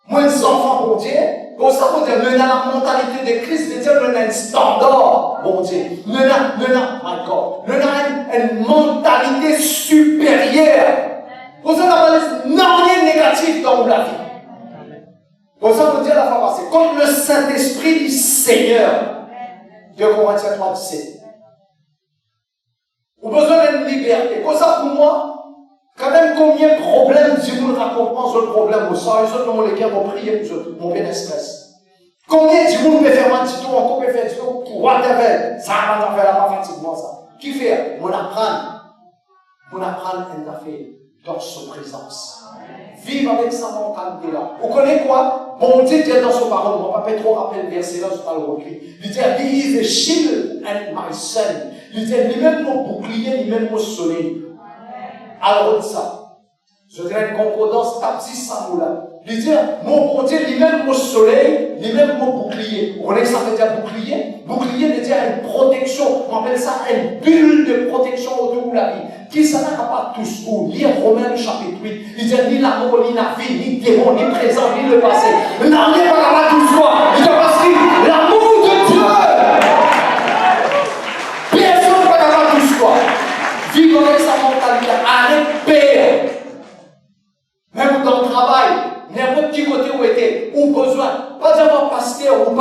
Moi, les enfants, bon Dieu. Comme ça, on dit, nous avons la mentalité de Christ, nous avons un standard, bon Dieu. Nous avons une mentalité supérieure. Comme ça, on n'a rien de négatif dans la vie. Comme ça, on dit à la fois passée, comme le Saint-Esprit du Seigneur. 2 Corinthiens 3, 17. On a besoin d'une liberté. Comme ça, pour moi, quand même combien de problèmes, si vous ne racontez le problème au sang, les autres, les gars vont prier pour mon bien de stress. Combien de vous pouvez faire un petit tour, encore peut faire du tour pour whatever, ça va faire la pratiquement ça. Qui fait? On apprend une affaire dans sa présence. Vivre avec sa mentalité là. Vous connaissez quoi? Bon Dieu dit dans son parole, on ne va pas trop rappeler le verset là, je ne vais pas le recueillir. Il dit, He is a shield and my son. Il dit, lui-même mon bouclier, lui-même mon soleil. Alors ça, je dirais une concordance tapsi samoula. Il dit, mon bon Dieu, lui-même mon soleil, lui-même mon bouclier. Vous connaissez ça veut dire bouclier? Bouclier veut dire une protection. On appelle ça une bulle de protection autour de la vie. Qui ça n'a pas tous ou lire Romains chapitre 8. Il dit ni l'amour, ni la vie, ni démon, ni présent, ni le passé. Non, n'est pas capable de tout soi. Il dit parce que l'amour de Dieu. Personne n'est pas capable de tout soi. Vivre avec sa mentalité, arrête père. Même dans le travail, n'importe quel côté où était, ou besoin,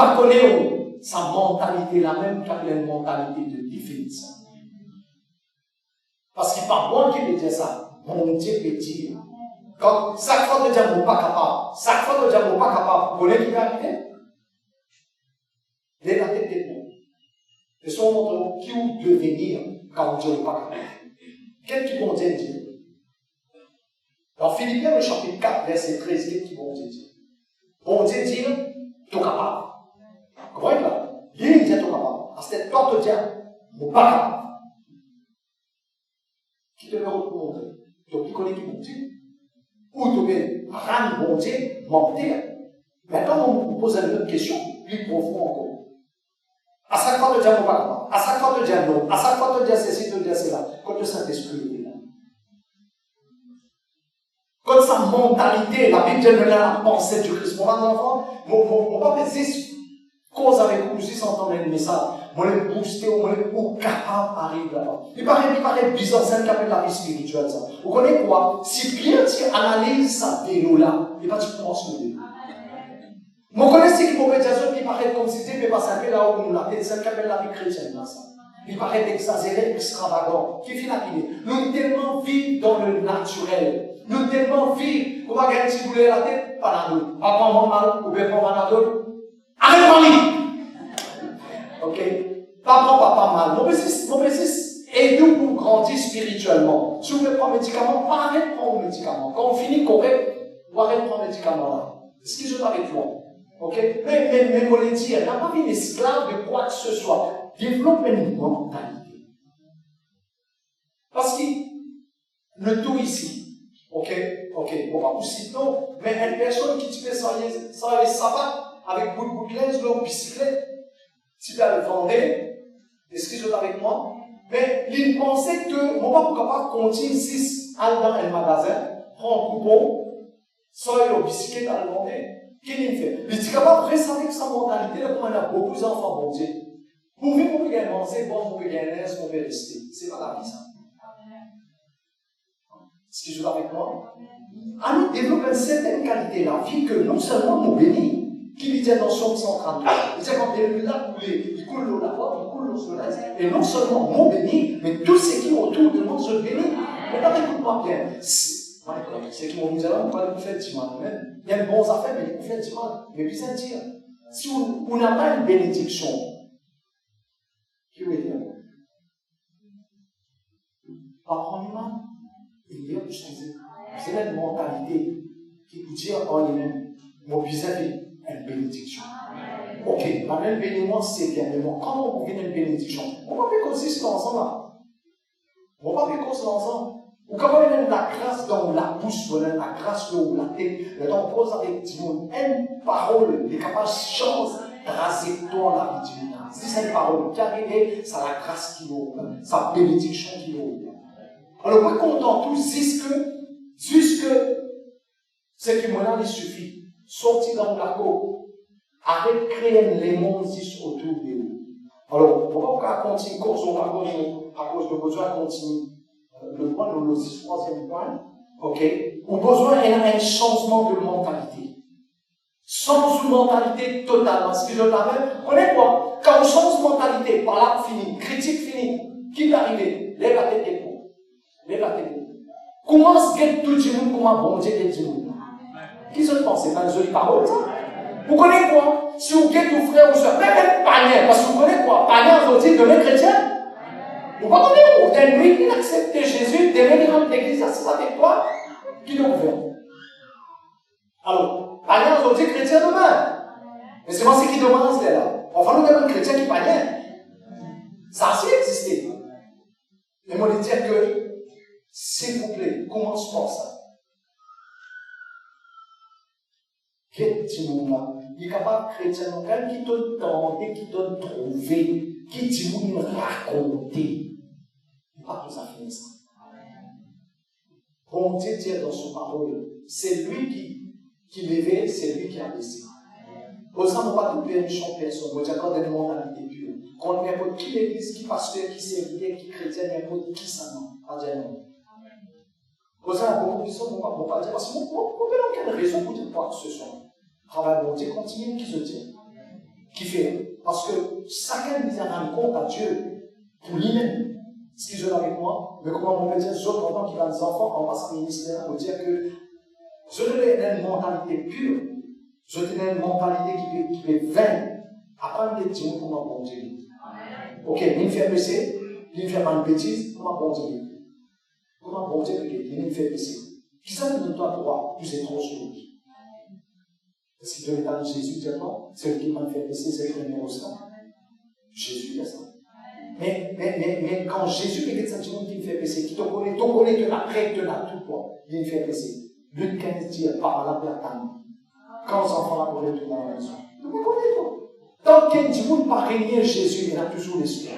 pas connaître sa mentalité la même car il a une mentalité de défense. Parce qu'il parle bon qui veut dire ça. Mon Dieu peut dire. Quand chaque fois de dire mon pas capable, chaque fois de dire mon pas capable, vous connaissez qui va arriver? Il est la tête des mots. Et son montre qui vous devenir quand vous dites pas capable. Qu'est-ce qui bon Dieu dit? Dans Philippiens, le chapitre 4, verset 13, qu'est-ce qui bon Dieu dit? Bon Dieu dit, tu es capable. Vous voyez là? Il dit, tu es capable. À cette toi te dire, mon pas capable. Qui te le remonter? Tu connais qui bon Dieu? Ou tu peux rendre bon Dieu, mentir. Maintenant, on vous pose une autre question, plus profonde encore. À chaque fois de dire mon pas capable, à chaque fois de dire non, à chaque fois de dire ceci, de dire cela, quand le Saint-Esprit est là. Quand sa mentalité, la Bible dit la pensée du Christ. Mon enfant, mon papa existe. Cause avec vous, si s'entend le message, moi le booster, moi le capable arrive là-bas. Il paraît bizarre, c'est un capable de la vie spirituelle, ça. Vous connaissez quoi? Si bien tu analyses sa vélo-là, il va te commencer le vélo. Mon connaissez ce qui peut dire qui paraît comme si tu ne peux pas s'appeler là où nous l'avons. C'est un capable de la vie chrétienne, là, ça. Il paraît exagéré, extravagant. Qui finit à qui? Nous tellement vivons dans le naturel. Nous tellement vivons. On va gagner si vous voulez la tête, pas la nous. Apprends-moi mal, ou bien prends-moi la tête. Arrête-moi! Ok? Pas mal. Mon petit, aide-nous pour grandir spirituellement. Si vous voulez prendre un médicament, pas arrête de prendre un médicament. Quand on finit correct, on arrête de prendre un médicament là. Excusez-moi avec moi. Ok? Mais on le dit, elle n'a pas vu esclave de quoi que ce soit. Développe une mentalité. Parce que le tout ici, ok, on va vous citer, mais une personne qui te fait sans les sabbats, avec beaucoup de glaise, ou bicyclette, si tu le vendais, excusez-moi avec moi, mais il pensait que mon papa capable de continuer 6 aller dans un magasin, prendre un coupon, sans le bicyclette à le vendre. Qu'est-ce qu'il fait? Il est capable de rester avec sa mentalité, là, comme on a beaucoup d'enfants, bon Dieu. Pour vivre, on peut gagner manger, bon, on peut gagner l'aise, on peut rester. C'est pas la vie, ça. Excusez-moi avec moi. À nous développer une certaine qualité de la vie que non seulement nous bénit, qui lui dit dans Somme 133, il dit quand il a coulé, il coule l'eau là-bas, il coule l'eau sur l'aise, et non seulement mon béni, mais tout ce qui est autour de moi se bénit. Maintenant, écoute-moi bien. C'est qui vont nous dire, on va nous faire du mal. Il y a de bonnes affaires, mais il nous fait du mal. Mais puis ça dire, si on n'a pas une bénédiction, qui veut dire? Pas prendre mal. Il dit, vous avez une mentalité qui vous dit en lui-même, vous avez une bénédiction. Ok, maintenant, bénis-moi, c'est bien, mais moi, comment vous venez une bénédiction? On va faire causer ce ensemble. On va faire causer ensemble. Ou comment on a la grâce dans la bouche, on a la grâce dans la tête, on pose avec du monde, une parole, les capables de changer trajectoire la vie divine. Si c'est une parole qui arrive, c'est la grâce qui vaut, sa bénédiction qui vaut. Alors, moi, content tout, jusque ce qui maintenant il suffit. Sortir dans la cour, arrête de créer les mondes autour de nous. Alors, on va pas continuer course à cause de besoin de continuer. Le point, le 3e point, ok? Au besoin, il y a un changement de mentalité. Change de mentalité totalement. Ce que je l'avais, on est quoi? Quand on change de mentalité, par là, fini, critique fini, qui va arriver? Lève la tête des mots. Lève la tête des mots. Comment se guette tout le monde, comment bon Dieu guette tout le monde? Qui se pense? C'est pas une jolie parole, ça? Vous connaissez quoi? Si vous guettez vos frères ou soeurs, même païen, parce que vous connaissez quoi? Païen, aujourd'hui, devenez chrétien. Vous ne connaissez pas où? T'as lui qui accepte Jésus, devenir dans l'église, c'est avec toi qui le gouverne. Alors, païen aujourd'hui, chrétien demain. Mais c'est moi ce qui demande, là. Enfin, nous avons un chrétien qui est païen. Ça a aussi existé. Mais moi, je dire que, s'il vous plaît, commence par ça. Quel petit monde-là? Il est capable de chrétien, quelqu'un qui te demander, qui te trouver, qui dit nous raconter. Pas tout ça finit ça. Bon Dieu dit dans son parole, c'est lui qui l'éveille, c'est lui qui a laissé. Pour ça, on ne va pas tout méchant personne. On va dire quand des mentalités pures. Quand n'importe qui l'église, qui pasteur, qui serviteur, qui chrétien, n'importe qui ça non. Pas dire non. Pour ça, beaucoup de personnes ne vont pas dire, parce que on n'a aucune raison pour dire quoi que ce soit. Travail bon Dieu continue, qui se dit. qui fait. Parce que chacun nous rend compte à Dieu pour lui-même. Ce qu'ils ont avec moi, mais comment on peut dire, autres, en tant qu'il a des enfants, on passe à ministère pour dire que je tenais une mentalité pure, je tenais une mentalité qui est vaine. Apprendre des gens comment bon Dieu. Ok, il me fait baisser, il me fait mal de bêtises, comment bon Dieu. Comment bon Dieu il me fait baisser. Qui ça nous donne droit, plus c'est trop chose. Est-ce qu'il doit être dans Jésus tellement? C'est lui qui m'a fait baisser, c'est le numéro 100. Jésus fait ça. Mais quand Jésus est le sentiment qui me fait baisser, qui te connaît de la crête, de la tout quoi, il me fait baisser. Luc 15 dit, par la platane. Quand les enfants la connaissent tout dans la maison. Tu me connais toi. Tant qu'il dit, vous ne pas régner Jésus, il a toujours l'espoir.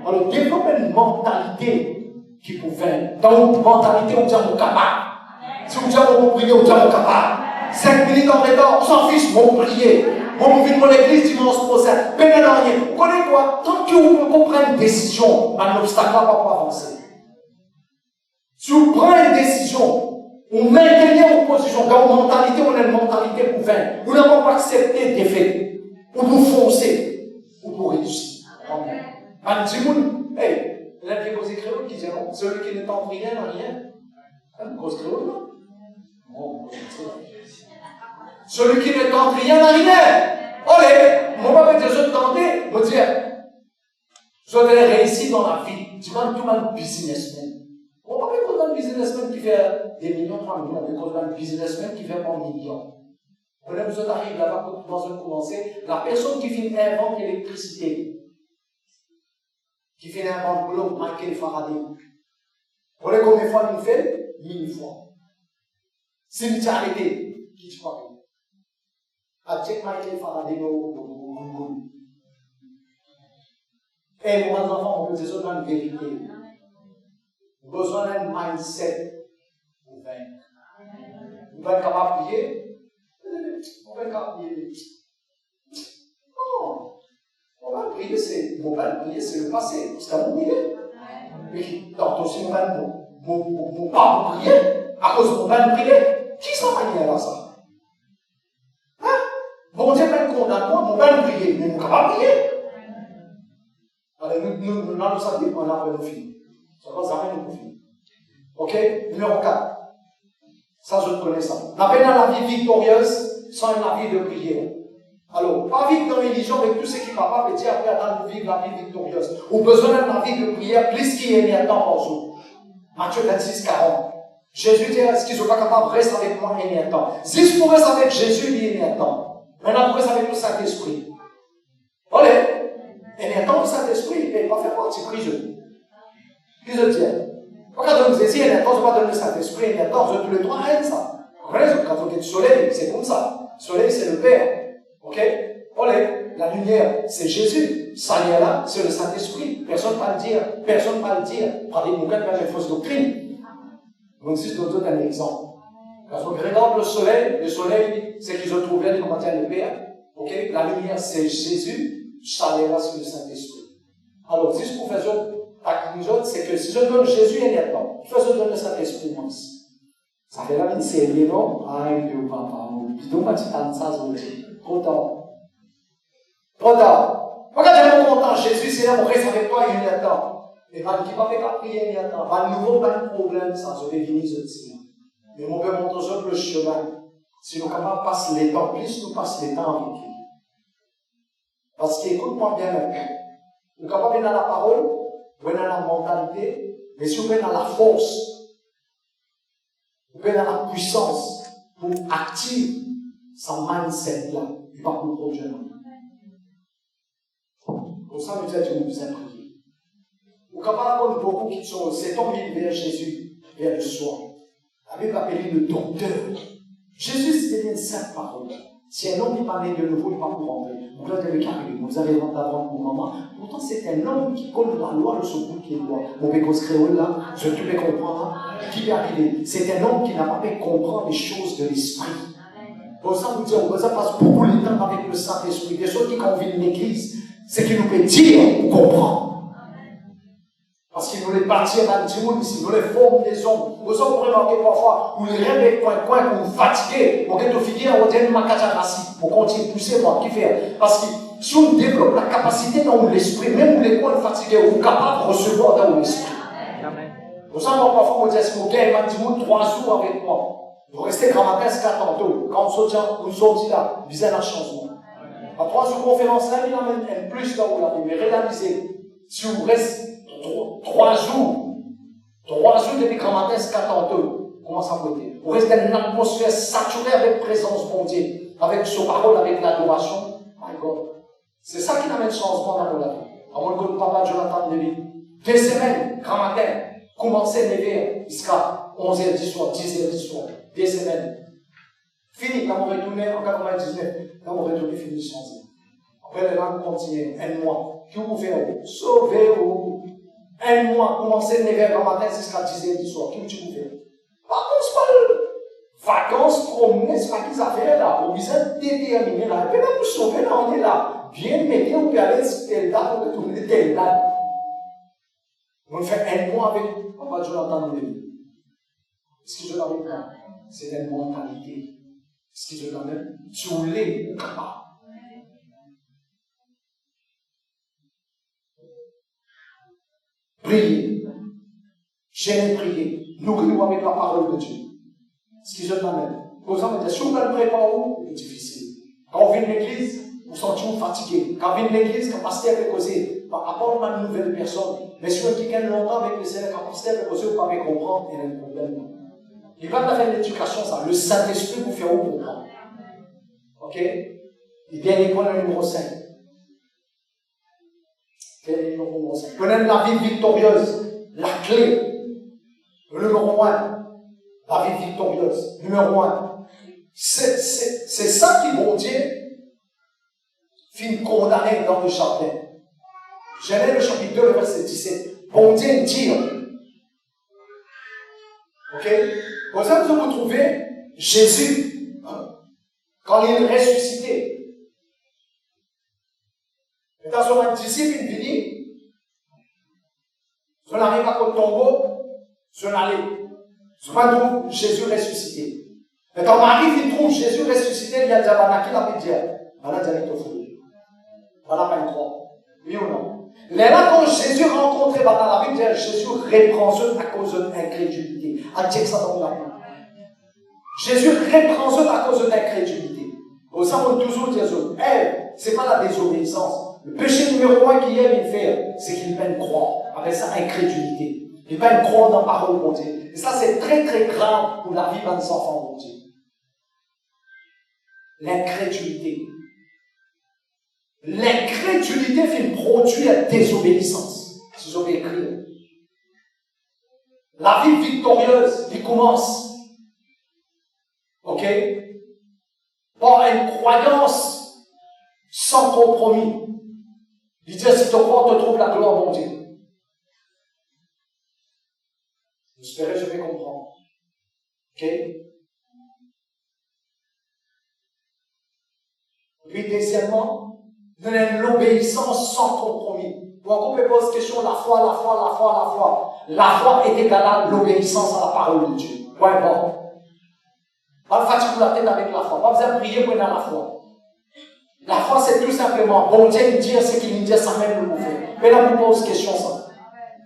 Alors, développe une mentalité qui pouvait. Dans une mentalité, on dit, on est capable. Si on dit, on va prier, on dit, on est capable. 5 minutes en retard, on s'en fiche, on va prier. On vient de l'église dimanche prochain. Peine à rien. Vous connaissez quoi? Tant que vous prenez une décision, un obstacle ne va pas avancer. Si vous prenez une décision, vous maintenez vos positions. Dans vos mentalités, on a une mentalité pour vaincre. Vous n'avez pas accepté des faits. Ou pour foncer. Ou pour réussir. Un petit monde, hey, il y a des causes créoles qui disent non, celui qui ne tente rien n'a rien. Une cause créole, non? Non, celui qui ne tente rien n'a rien. Allez, mon papa dit, je tentais, me dire, je vais réussir dans la vie. Tu vas tout un businessman. On va pas cause d'un businessman qui fait des millions, 3 millions, on va cause d'un businessman qui fait 1 million. On a besoin d'arriver là-bas dans un commencé. La personne qui finit invente l'électricité, qui finit invente l'eau, Michael Faraday. Vous voyez combien de fois il fait? 1000 fois. Si tu as arrêté, qui tu parles? Check Michael Faraday au et pour les enfants, on peut dire ça une vérité. Besoin d'un mindset pour vaincre. Vous êtes capable de prier? On va être capable de prier. Non. On va prier, c'est le passé. C'est à mon prier. Mais donc aussi, on va pas prier à cause de mon prier. Qui s'en va à ça? Bon Dieu m'a condamné, mon père prier, mais mon capable prier. Alors, nous savons qu'on a nos filles. Ça va jamais nos filles. Ok? Numéro 4. Ça, je connais ça. On appelle la vie victorieuse sans la vie de prière. Alors, pas vivre dans l'éligion avec tout ce qui va pas dire après attendre de vivre la vie victorieuse. Ou besoin de la vie de prière plus qu'il y ait un temps par jour. Matthieu 26, 40. Jésus dit, est-ce qu'ils ne sont pas capables de rester avec moi et un temps? Si je pourrais rester avec Jésus, il y a un temps. Maintenant, pourquoi ça avec le Saint-Esprit? Allez, et maintenant, le Saint-Esprit, il va faire partie prison. Qui se dit? Quand on nous dit, il y a un temps, je ne vais pas donner le Saint-Esprit, il y a un temps, je tous les trois aiment ça. Vous comprenez? Quand on dit du soleil, c'est comme ça. Le soleil, c'est le Père. Ok? Allez, la lumière, c'est Jésus. Ça y est là, c'est le Saint-Esprit. Personne ne va le dire. Personne ne va le dire. Pratiquement, même les fausses doctrines. Donc, si je donne un exemple. Quand on regarde le soleil, c'est qu'ils ont trouvé comment dire le Père. Okay? La lumière, c'est Jésus. Chaleur, c'est le Saint-Esprit. Alors, si je fais ta conclusion, c'est que si je donne Jésus, il y a un temps. Je donne le Saint-Esprit, moi. Ça fait la vie, c'est non? Aïe, Dieu, papa. Je dois pas dire ça, trop tard. Trop tard. Regarde, j'ai mon content. Jésus, c'est là, on reste avec toi, il y a un temps. Et quand il va faire la prière, il y a un temps. Pas de nouveau, pas de problème, ça, je vais venir, je dis. Mais on peut montrer le chemin. Si nous sommes capables de passer les temps, plus nous passons les temps avec lui. Parce qu'écoute-moi bien maintenant. Nous sommes capables dans la parole, vous dans la mentalité, mais si vous êtes dans la force, vous êtes dans la puissance, pour activer sa mindset-là, et pas pour produire. Pour ça, nous disons que nous sommes priés. Vous sommes capables de beaucoup qui sont, c'est tombé vers Jésus, vers le soir. La Bible appelé le docteur. Jésus, c'était une simple parole. Si un homme qui parlait de nouveau, il ne va pas pour rentrer. Donc là, vous avez carré, vous avez rentré avant pour maman. Pourtant, c'est un homme qui colle la loi de son bout qui est loi. Mon bécos créole là, je te peux comprendre. Qui est arrivé? C'est un homme qui n'a pas pu comprendre les choses de l'esprit. Pour ça, nous disons, on passe beaucoup de temps avec le Saint-Esprit. Des choses qui conviennent l'église, c'est qu'il nous peut dire ou comprendre. Parce qu'il voulait bâtir dans le monde ici, il voulait former des hommes. Vous avez remarqué parfois, vous les rêvez coin, vous vous fatiguez, vous êtes au figuier, on dit, ma cacha rassis, pour continuer à pousser, moi, qui fait? Parce si on développe la capacité dans l'esprit, même où les coins fatigués, vous êtes capable de recevoir dans l'esprit. Pour ça, moi, parfois, on dit, est-ce que vous avez 3 jours avec moi? Vous restez grand matin, c'est 4 tantôt. Quand vous sortez là, vous avez un changement. À 3 jours de conférence, là, il y en a plus là où là, mais réalisez, si vous restez 3 jours depuis grand matin, c'est 4 tantôt, comment ça peut être? Vous restez dans une atmosphère saturée avec présence de Dieu, avec sa parole, avec l'adoration. My God. C'est ça qui amène changement dans la vie. À mon God, papa Jonathan Lévy. 2 semaines, grand matin, commencez à lever jusqu'à 11h du soir, 10h du soir. 2 semaines. Fini, quand on retourne en 99, quand on retourne, fini changer. Après, les gens continuent, un mois. Qui vous fait? Sauvez-vous. Un mois, commencez à lever grand matin jusqu'à 10h du soir. Qui vous fait? Vacances, promener, c'est pas qu'ils avaient là. Vous êtes déterminés là. Et puis là, vous sauvez là, on est là. Bien mettez, vous pouvez aller sur telle date, vous pouvez tourner telle date. On fait un mois avec Papa Jonathan Lévy. Ce que je l'avais là, c'est la mentalité. Ce que je l'avais, tu l'es capable. Priez. J'aime prier. Nourris-nous avec la parole de Dieu. Ce qui je t'amène. Pour exemple, si vous ne le préparez pas où, c'est difficile. Quand on vient de l'église, vous sentez fatigué. Quand on vient de l'église, quand le pasteur est causé, par rapport à une nouvelle personne, mais si on dit qu'elle longtemps avec le Seigneur, quand le pasteur est causé, vous ne pouvez pas comprendre, il y a un problème. Il va pas faire l'éducation, ça. Le Saint-Esprit vous fait comprendre. Ok? Et bien, il prend le numéro 5. Quel est le numéro 5? Connaître la vie victorieuse. La clé. Le numéro 1. La vie victorieuse. Numéro 1. C'est ça qui, bon Dieu, finit condamné dans le jardin. Genèse le chapitre 2, verset 17. Bon Dieu dit. Ok? Pour ça, vous vous trouvez Jésus, quand il est ressuscité. Et dans son disciple, il dit, je n'arrive pas au tombeau, je n'arrive. Je trouve Jésus ressuscité. Et quand Marie il trouve Jésus ressuscité, il y a déjà qui l'a dit, voilà, voilà pas une croix. Oui ou non? Mais là, quand Jésus rencontre dans la Bible, Jésus reprend eux à cause de l'incrédulité. À dire ça dans la Bible. Jésus reprend eux à cause de l'incrédulité. Au sein, on toujours dit c'est pas la désobéissance. Le péché numéro 1 qu'il aime faire, c'est qu'il va croire. Avec sa incrédulité. Il va croire dans la parole de Dieu. Et ça, c'est très très grave pour la vie de nos enfants de Dieu. L'incrédulité. L'incrédulité fait produire la désobéissance. Si j'avais écrit. La vie victorieuse, il commence. Ok? Par une croyance sans compromis. Il dit, si tu crois, on te trouve la gloire, mon Dieu. J'espère que je vais comprendre. Ok? Puis, deuxièmement, donner l'obéissance sans compromis. Pourquoi on peut poser cette question, la foi. La foi est égale à l'obéissance à la parole de Dieu. Point bon. Pas de fatigue pour la tête avec la foi. Pas besoin de prier pour avoir la foi. La foi, c'est tout simplement, bon Dieu me dit ce qu'il me dit, ça même le fait. Mais là, vous posez question ça.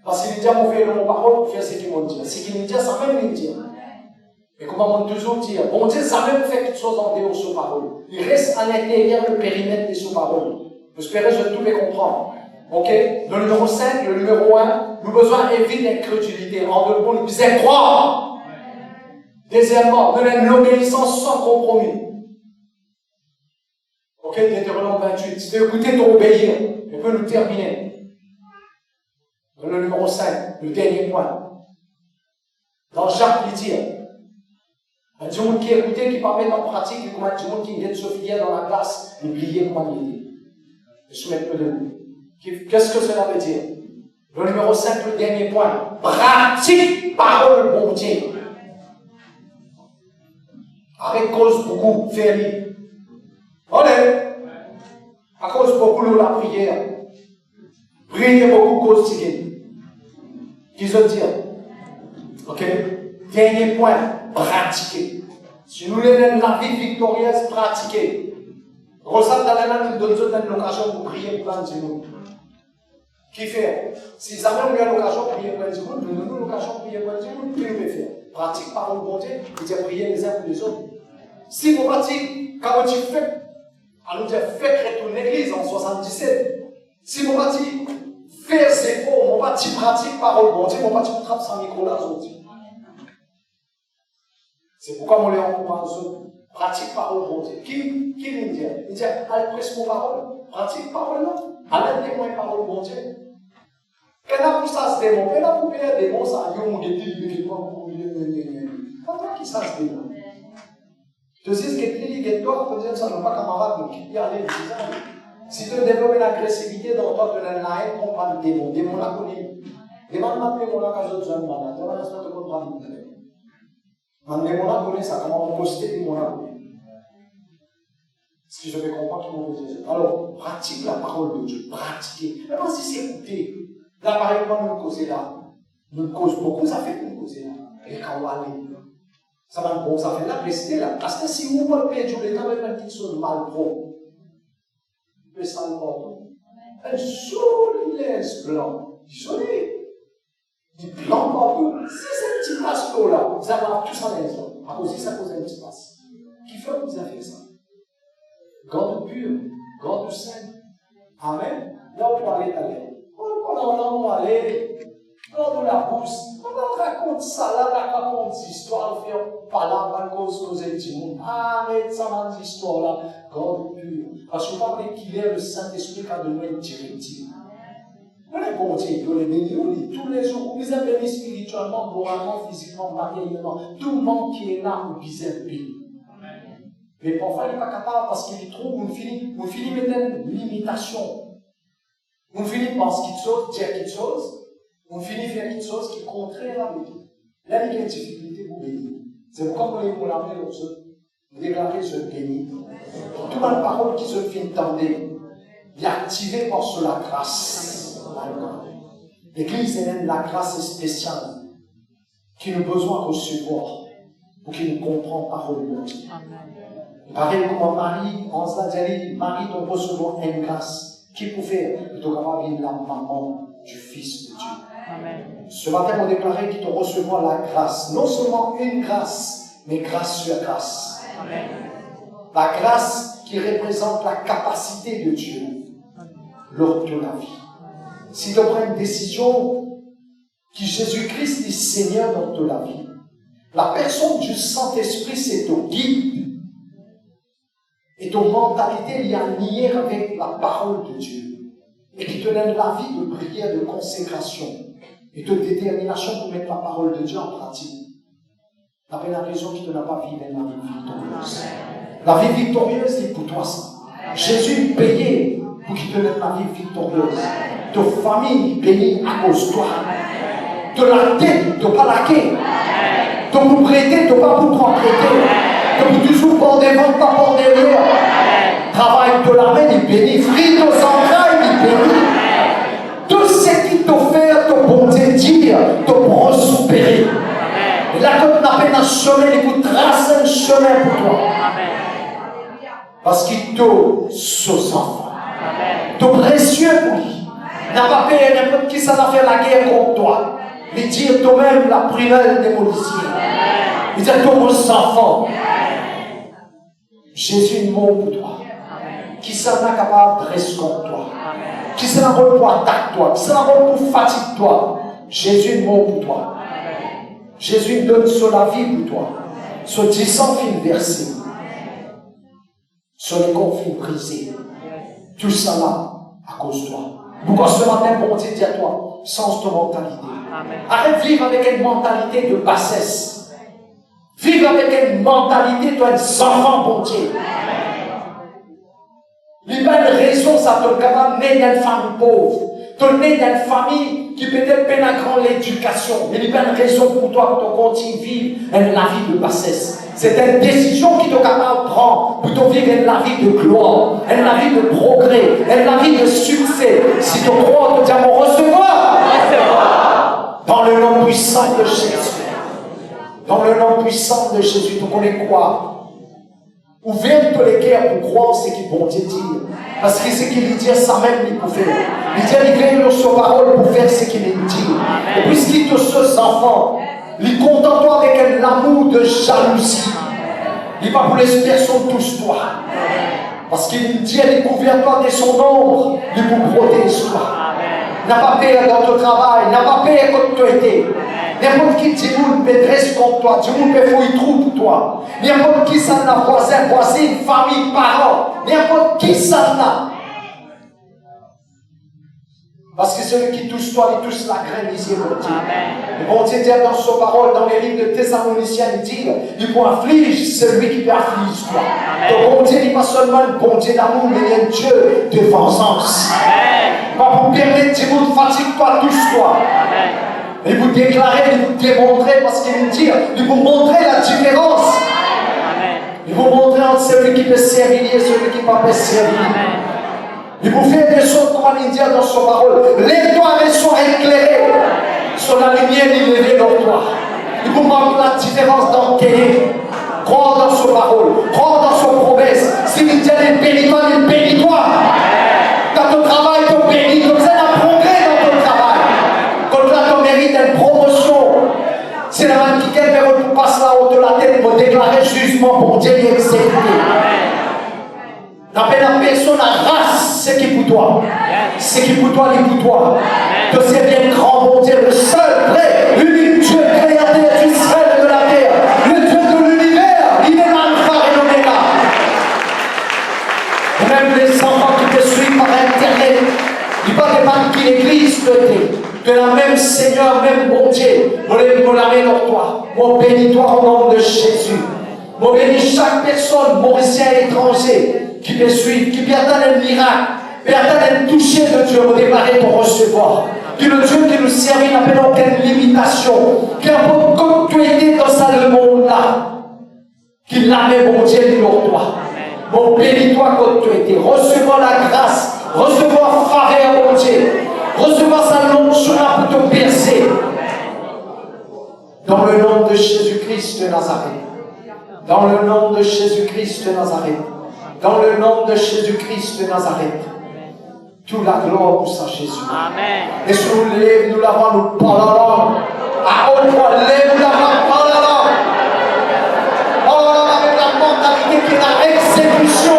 Parce qu'il me dit, mon frère, mon parole, pour faire ce qu'il me dit. Ce qu'il me dit, ça même me dit. Et comment on toujours dire, bon Dieu, ça même fait quelque chose en dehors de sa parole. Il reste à l'intérieur le périmètre de sa parole. J'espère que je tout les comprendre. Ok? Le numéro 5, le numéro 1, nous besoin d'éviter l'incrédulité. En deux mots, nous disons croire. Deuxièmement, donner l'obéissance sans compromis. Ok, Deutéronome 28. Si tu veux écouter, tu obéir. Je peux nous terminer. Dans le numéro 5, le dernier point. Dans Jacques, il dit, il y a du monde qui écoutait, qui parle en pratique, il y a du monde qui vient de se fier dans la classe, oubliez comment il est. Je souhaite peu de nous. Qu'est-ce que cela veut dire? Le numéro 5, le dernier point. Pratique parole, bon Dieu. Avec cause beaucoup, faire-lui. Allez! À cause beaucoup de la prière. Priez beaucoup, cause tigé. Qui se dire? Ok? Dernier point, pratiquer. Si nous voulons la vie victorieuse, pratiquer. Rosal dans la main, nous donne une occasion pour prier pour un Dieu. Qui fait? Si jamais on a l'occasion de prier pour un Dieu, nous donnons l'occasion de prier pour un Dieu, nous pouvons faire. Pratique parole de bon Dieu, et dire prier les uns pour les autres. Si vous pratiquez, quand tu fais, à nous dire faites retourner l'église en 77. Si vous pratiquez, faire c'est faux, mon pas pratique parole de bon Dieu, mon pas trappe sans micro là aujourd'hui. C'est pourquoi on les encourage aux pratique parole de bon Dieu. Qui vient dire? Il dit, allez presse mon parole. Pratique parole non. Allez témoin parole de bon Dieu. Quand on a pour ça se démon, quand on a pour faire des démons, ça y est, on est dit, pas toi qui ça se démon. Tu sais ce que tu dis, toi, tu dis, ça n'est pas camarade, donc il y a les si tu développes l'agressivité dans toi, tu as la haine, on parle de démon. Démon là, on est. Demande maintenant, on a qu'à jouer de malade. On a besoin de comprendre. Quand démon là, on est ça, comment on poste des démons là. Si je vais comprendre qu'ils vont vous dire. Alors, pratique la parole de Dieu. Pratiquez. Même si c'est écouter. Là, par exemple, nous causer là. Nous cause beaucoup, ça fait que nous causer là. Et quand on va aller. Ça va bon, ça fait là, restez là. Parce que si vous voulez payer, je vais quand même un petit chose mal pro. Mais ça le porte. Un joli laisse blanc. Joli. Du blanc partout. Si c'est un petit passe là, vous allez avoir tout ça dans les maison. À cause de ça, vous avez un petit passe. Qui fait que vous avez fait ça? Garde pur, garde saint. Amen. Là, on peut aller. On va aller. Garde la bouche. On raconte ça là, on raconte des histoires, on fait parler à cause de nos études. Arrête ça dans des histoires là. Garde pur. Parce que vous parlez qu'il est le Saint-Esprit qui a donné une directive. On est bon Dieu, il les bénit, on lit tous les jours. Vous êtes bénis spirituellement, moralement, physiquement, matériellement. Tout le monde qui est là, vous êtes béni. Mais parfois, il n'est pas capable parce qu'il trouve, on finit mettre une limitation. On finit penser quelque chose, dire quelque chose. On finit faire quelque chose qui est contraire à la vie. Là, il y a une difficulté pour bénir. C'est pourquoi vous voulez vous laver l'autre. Vous déclarez je bénis. Toute la parole qui se fait entendre, il est activé par sur la grâce. L'église est la grâce spéciale qui nous besoin de recevoir pour qu'il nous comprenne parole de Dieu. Pareil comme Marie, on se dit, Marie doit recevoir une grâce qui pouvait être la maman du Fils de Dieu. Amen. Ce matin, on déclarait qu'il doit recevoir la grâce, non seulement une grâce, mais grâce sur grâce. Amen. La grâce qui représente la capacité de Dieu lors de la vie. Si tu prends une décision que Jésus-Christ est Seigneur dans ta vie, la personne du Saint-Esprit, c'est ton guide. Et ton mentalité est liée avec la parole de Dieu. Et qui te donne la vie de prière, de consécration et de détermination pour mettre la parole de Dieu en pratique. La raison qui ne n'a pas vécu la vie victorieuse. La vie victorieuse, c'est pour toi ça. Jésus payé pour qu'il te donne la vie victorieuse. Ta famille bénie à cause de toi. De la tête, de pas laquer. De vous prêter, de pas vous prendre prêter. De vous toujours par devant, pas par derrière. Travail de la main, il bénit. Fruit aux entrailles, il bénit. Tout ce qui t'offre, ton bon Dieu dire, te prospérer. Et là, quand tu as un chemin, il vous trace un chemin pour toi. Parce qu'il te sauve enfant. Tu es précieux pour lui. Il n'a pas payé n'importe qui, ça n'a fait la guerre contre toi. Il dit toi-même la prunelle des policiers. Il dit tous enfants. Jésus est mort pour toi. Qui s'en a capable de rester contre toi. Qui s'en a pour attaquer toi. Qui s'en a pour fatiguer toi. Jésus est mort pour toi. Jésus donne sur la vie pour toi. Sur 10 films versés. Sur les conflits brisés. Tout ça là, à cause de toi. Pourquoi ce matin, bon Dieu dit à toi, change ton mentalité. Amen. Arrête de vivre avec une mentalité de bassesse. Vivre avec une mentalité, toi, un enfant, bon Dieu. Il n'y a pas de raison, ça te capable de naître dans une famille pauvre. Tu nais dans une famille qui peut-être peine à grande l'éducation. Mais il n'y a pas de raison pour toi que tu continues à vivre la vie de bassesse. C'est une décision qui te capable de prendre pour te vivre la vie de gloire, la vie de progrès, la vie de succès. Si tu crois, tu dis à mon recevoir. Dans le nom puissant de Jésus. Dans le nom puissant de Jésus, tu connais quoi? Ouvert tous les cœurs pour croire ce que bon Dieu dit. Parce que ce qu'il dit, ça même il peut faire. Il dit, il vient dans sa parole pour faire ce qu'il dit. Et puisqu'il te ces enfants, il contente avec un amour de jalousie. Il va pour les personnes tous toi. Parce qu'il dit, il couvert toi de son ombre, il vous protège toi. N'a pas peur dans ton travail, n'a pas peur quand tu étais. N'importe qui dit peut dresse contre toi, Dieu peut faire un trou pour toi. N'importe qui ça n'a voisin, voisine, famille, parents, n'importe qui ça n'a. Parce que celui qui touche toi, il touche la graine ici, mon Dieu. Le bon Dieu dit dans sa parole, dans les livres de Thessaloniciens, il dit, il peut affliger celui qui peut affliger toi. Donc, bon Dieu n'est pas seulement un bon Dieu d'amour, mais il est un Dieu de vengeance. Il va vous permettre de vous fatiguer toi, touche-toi. Il vous déclarer, il vous démontrer, parce qu'il vous dit, il vous montrer la différence. Il vous montrer entre celui qui peut servir et celui qui ne peut pas servir. Il vous fait des choses comme il dit dans son parole. Lève-toi avec soir éclairé. Sur la lumière, il est levé dans toi. Il vous montre la différence dans tes. Crois dans son parole. Crois dans son promesse. S'il dit il bénit toi, il bénit toi. Dans ton travail, tu bénis. Comme ça, il y a un progrès dans ton travail. Comme là, tu mérites une promotion. C'est la même qui quelqu'un passe là-haut de la tête pour déclarer jugement pour Dieu et exécuter. N'appelle la personne à race, ce qui est pour toi. Ce qui est pour toi, il est pour toi. Que c'est bien grand, bon Dieu, le seul, vrai, unique Dieu, créateur du ciel et de la terre, le Dieu de l'univers, il est l'alpha et l'oméga. Et même les enfants qui te suivent par internet, il va dépendre qui l'église de la même Seigneur, même bon Dieu, on la met dans toi. Mon bénis-toi au nom de Jésus. Mon bénis chaque personne, mauricien et étranger, qui peut suivre, qui peut atteindre un miracle, peut atteindre un toucher de Dieu, vous déclarer pour recevoir. Que le Dieu qui nous servit n'a pas aucune limitation, qui a comme tu étais dans ce monde-là, qu'il l'a mis, mon Dieu, pour toi. Mon bénis-toi comme tu étais. Recevoir la grâce, recevoir faveur, mon Dieu, recevoir sa longue chemin pour te percer. Dans le nom de Jésus-Christ de Nazareth. Dans le nom de Jésus-Christ de Nazareth. Dans le nom de Jésus-Christ de Nazareth. Toute la gloire pour ça, Jésus. Amen. Et si nous lève, nous l'avons, nous parlons. À haute voix, lève, nous l'avons, parlons. Oh, avec la mentalité qui est la exécution.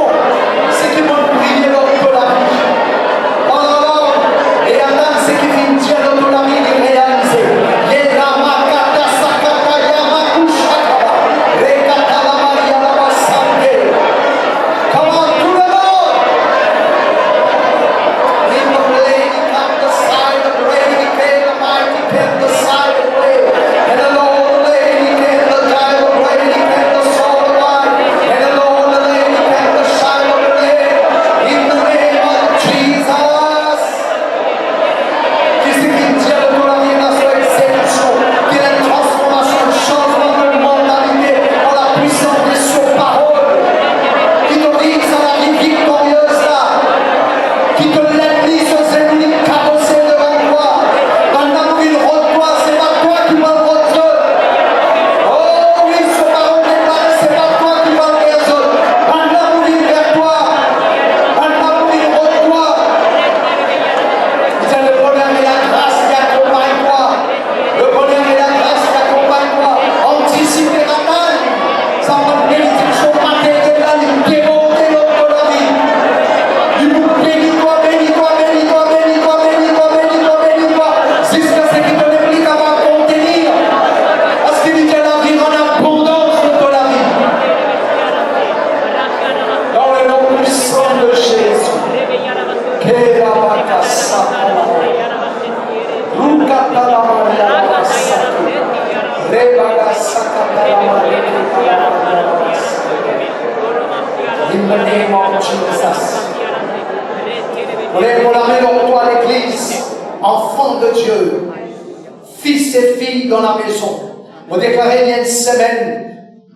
C'est qui vont prier dans la vie. Oh, et attendre ce qui vient dire dans la vie de réaliser. Yéramakata sakata yamakushaka. Rekata la maria la basande. Come on, tout le monde. In the lady come the silent lady came the mighty came the silent way. And the Lord the lady came the giant lady came the soul of life. And the Lord the lady came the shine of the day. In the name of Jesus. Qui c'est qui tient de ton avis dans son exécution, qui est une transformation, un changement de mentalité par la puissance de son parole, qui te vise à la vie victorieuse là, qui te l'ennemi sur ses ennemis cabossés devant toi. Maintenant qu'il rôde toi, c'est pas toi qui vas le rôder. Oh oui, son parole déclare, c'est pas toi qui vas le résoudre. Maintenant qu'il vers toi, maintenant qu'il rôde toi. C'est le bonheur et la grâce qui accompagnent toi. Le bonheur et la grâce qui accompagnent toi. Anticiper la main. Ça va te bénédiction matérielle, il démonter notre la vie. Il vous bénis-toi, bénis-toi, bénis-toi, bénis-toi, bénis-toi, bénis-toi, bénis-toi. Jusqu'à ce qu'il te réplique avant de contenir. Parce qu'il dit que la vie en abondance de la vie. Dans le nom puissant de Jésus. In the name of Jesus. On amène en toi l'église, enfant de Dieu, fils et filles dans la maison. On déclarait il y a une semaine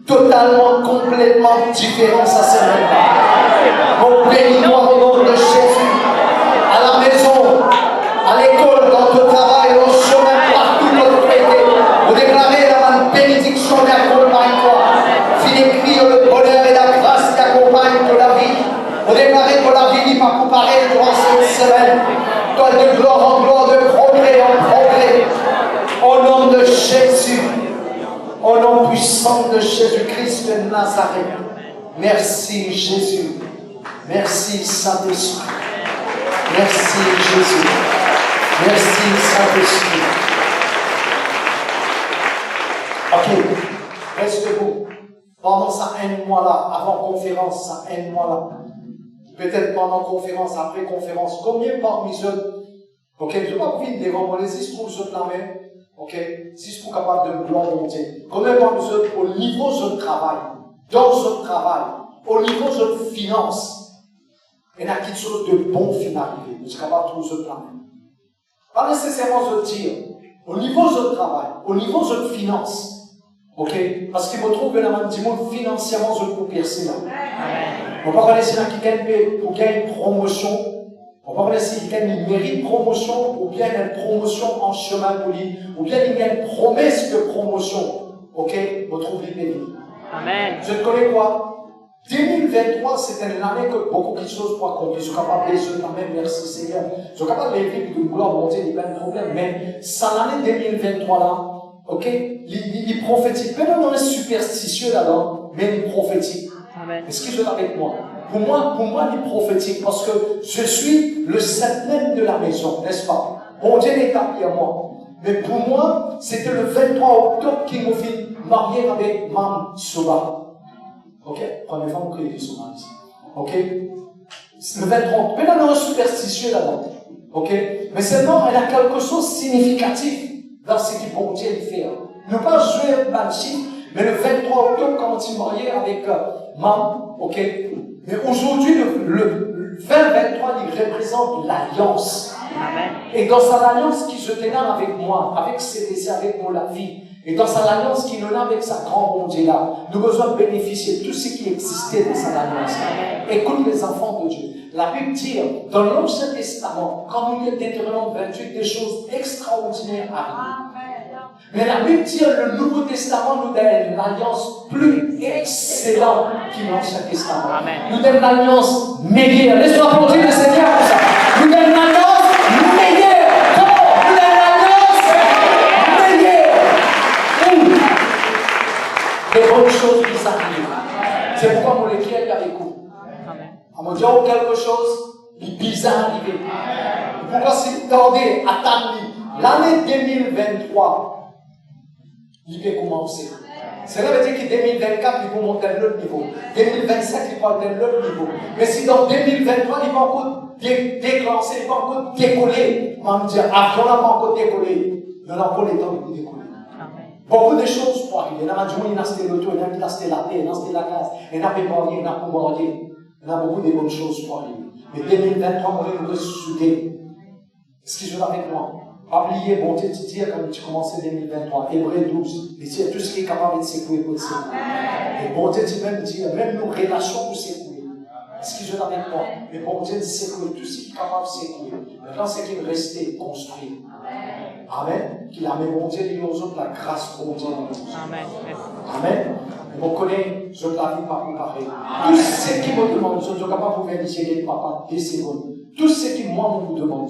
totalement, complètement différente cette semaine-là. On bénit toi au nom de Jésus. À la maison, à l'école, dans ton travail, au chemin, partout où tu étais. On déclarait la bénédiction et accompagne-toi. Fille écrit le bonheur et la grâce nom puissant de Jésus-Christ de Nazareth. Merci Jésus. Merci Saint-Esprit. Merci Jésus. Merci Saint-Esprit. Ok, restez-vous. Pendant ça, un mois là, avant conférence, ça, un mois là. Peut-être pendant conférence, après conférence. Combien parmi eux, ok, je ne vais pas vous vite devant moi, si je trouve ceux de la main, ok, si je suis capable de me monter. Combien parmi eux, au niveau de travail, dans ce travail, au niveau de finance, il y a quelque chose de bon qui va arriver. Je suis capable de trouver ceux de la main. Pas nécessairement de dire, au niveau de travail, au niveau de finance, ok, parce qu'il me trouve que dans le monde financièrement, je peux percer là. On va pas si qui gagne pour gagner une promotion. On va pas si quelqu'un mérite promotion ou bien il y a une promotion en chemin pour lui, ou bien il y a une promesse de promotion. Ok, on trouve les pays. Amen. Je te connais quoi? 2023, c'était une année que beaucoup de choses pour accomplir. Je suis capable de les quand même, merci Seigneur. Je suis capable de les vivre de vouloir monter, il n'y a pas de problème. Mais sans l'année 2023 là, ok, il prophétique. Même on est superstitieux là-dedans, mais il prophétique. Est-ce que je suis avec moi? Pour moi, il prophétique parce que je suis le septième de la maison, n'est-ce pas? Bon Dieu est établi à moi. Mais pour moi, c'était le 23 octobre qu'il m'a fait marier avec Mme Soba. Ok? Première fois que j'ai Soba ici. Ok? Le 23 octobre. Mais là, on est superstitieux là-dedans. Ok? Mais seulement, elle a quelque chose de significatif dans ce que bon Dieu fait. Ne pas jouer un chiffre, mais le 23 octobre, quand on s'est marié avec Mme, ok? Mais aujourd'hui, le 2023, il représente l'alliance. Amen. Et dans cette alliance qui se tenait avec moi, avec CDC, avec mon la vie, et dans cette alliance qui nous a avec sa grande bonté là, nous avons besoin de bénéficier de tout ce qui existait dans cette alliance. Écoute les enfants de Dieu. La Bible dit, dans l'Ancien Testament, quand nous y a Deutéronome 28, des choses extraordinaires arrivent. Mais la Bible dit, le Nouveau Testament nous donne une alliance plus excellente que l'Ancien Testament. Amen. Nous donne une alliance meilleure. Laisse-moi applaudir le Seigneur pour ça. Nous donne une alliance meilleure. Nous donne une alliance meilleure. Des bonnes choses qui arrivent. C'est pourquoi mon équipe est avec vous. On me dit, oh, quelque chose de bizarre arrivé. Pourquoi c'est tardé, attendez. L'année 2023, il peut commencer. Cela veut dire que 2024, il peut monter à un autre niveau. 2025, il peut atteindre un autre niveau. Mais si dans 2023, il va encore déclencher, il va encore décoller, on va me dire, avion n'a pas encore décollé. Il n'a pas le temps de décoller. Beaucoup de choses pour arriver. Il y en a qui ont acheté l'auto, il y en a qui ont acheté la paix, il y en a qui ont acheté la gaz, il y en a qui ont marié, il y en a qui ont marié. Il y a beaucoup de bonnes choses pour arriver. Mais 2023, on va ressusciter. Est-ce que je vais avec moi? Oubliez, bon Dieu, tu dis quand tu commences 2023, Hébreux 12, il dit tout ce qui est capable de s'écouler pour s'écouler. Et bon Dieu dit même nos relations pour s'écouler. Est-ce que je vais avec moi? Mais bon Dieu dit s'écouler, tout ce qui est capable de s'écouler. Maintenant, c'est qu'il restait construit. Amen. Qu'il a mis bon Dieu et aux autres la grâce pour Dieu. Amen. Amen. Et vous connaissez, je ne l'avais pas préparé. Tout ce qui me demande, je ne suis capable de vous vérifier, papa, des secondes. Tout ce qui, moi, vous demande,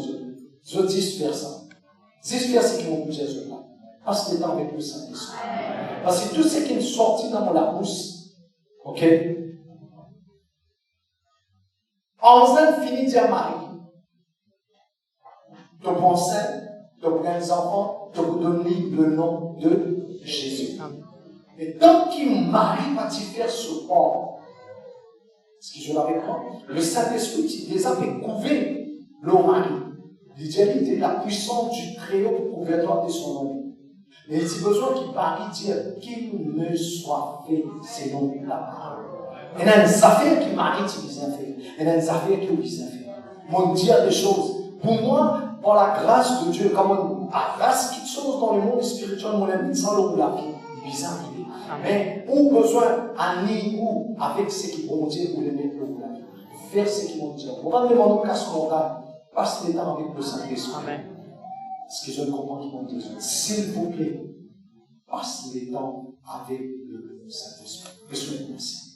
je dis faire ça. 10 versets qui vont bouger cela. Passe le temps avec le Saint-Esprit. Parce que tout ce qui est sorti dans mon bouche, ok? En faisant fini de dire Marie, de penser, de prendre les enfants, de vous donner le nom de Jésus. Et tant qu'il Marie va te faire ce corps, ce que je l'avais pas, le Saint-Esprit, il les a fait couver le mari. Il dit, il est la puissance du Très-Haut pour couvrir de son nom. Mais il dit besoin qu'il parie dire qu'il ne soit fait selon la parole. Il y a des affaires qui marient qui les affaires. Il y a des affaires qui les affaires. Mon dire des choses. Pour moi, par la grâce de Dieu, comme la grâce qui chose dans le monde spirituel, mon ami, sans l'eau de la vie, bizarre. Mais où besoin, aller où avec ce qui vont dire pour les mettre l'eau de la vie. Faire ce qu'ils vont dire. On va me demander qu'à ce moment-là, passe le temps avec le Saint-Esprit. Amen. Ce que je ne comprends pas, s'il vous plaît, passe le temps avec le Saint-Esprit. Je vous remercie.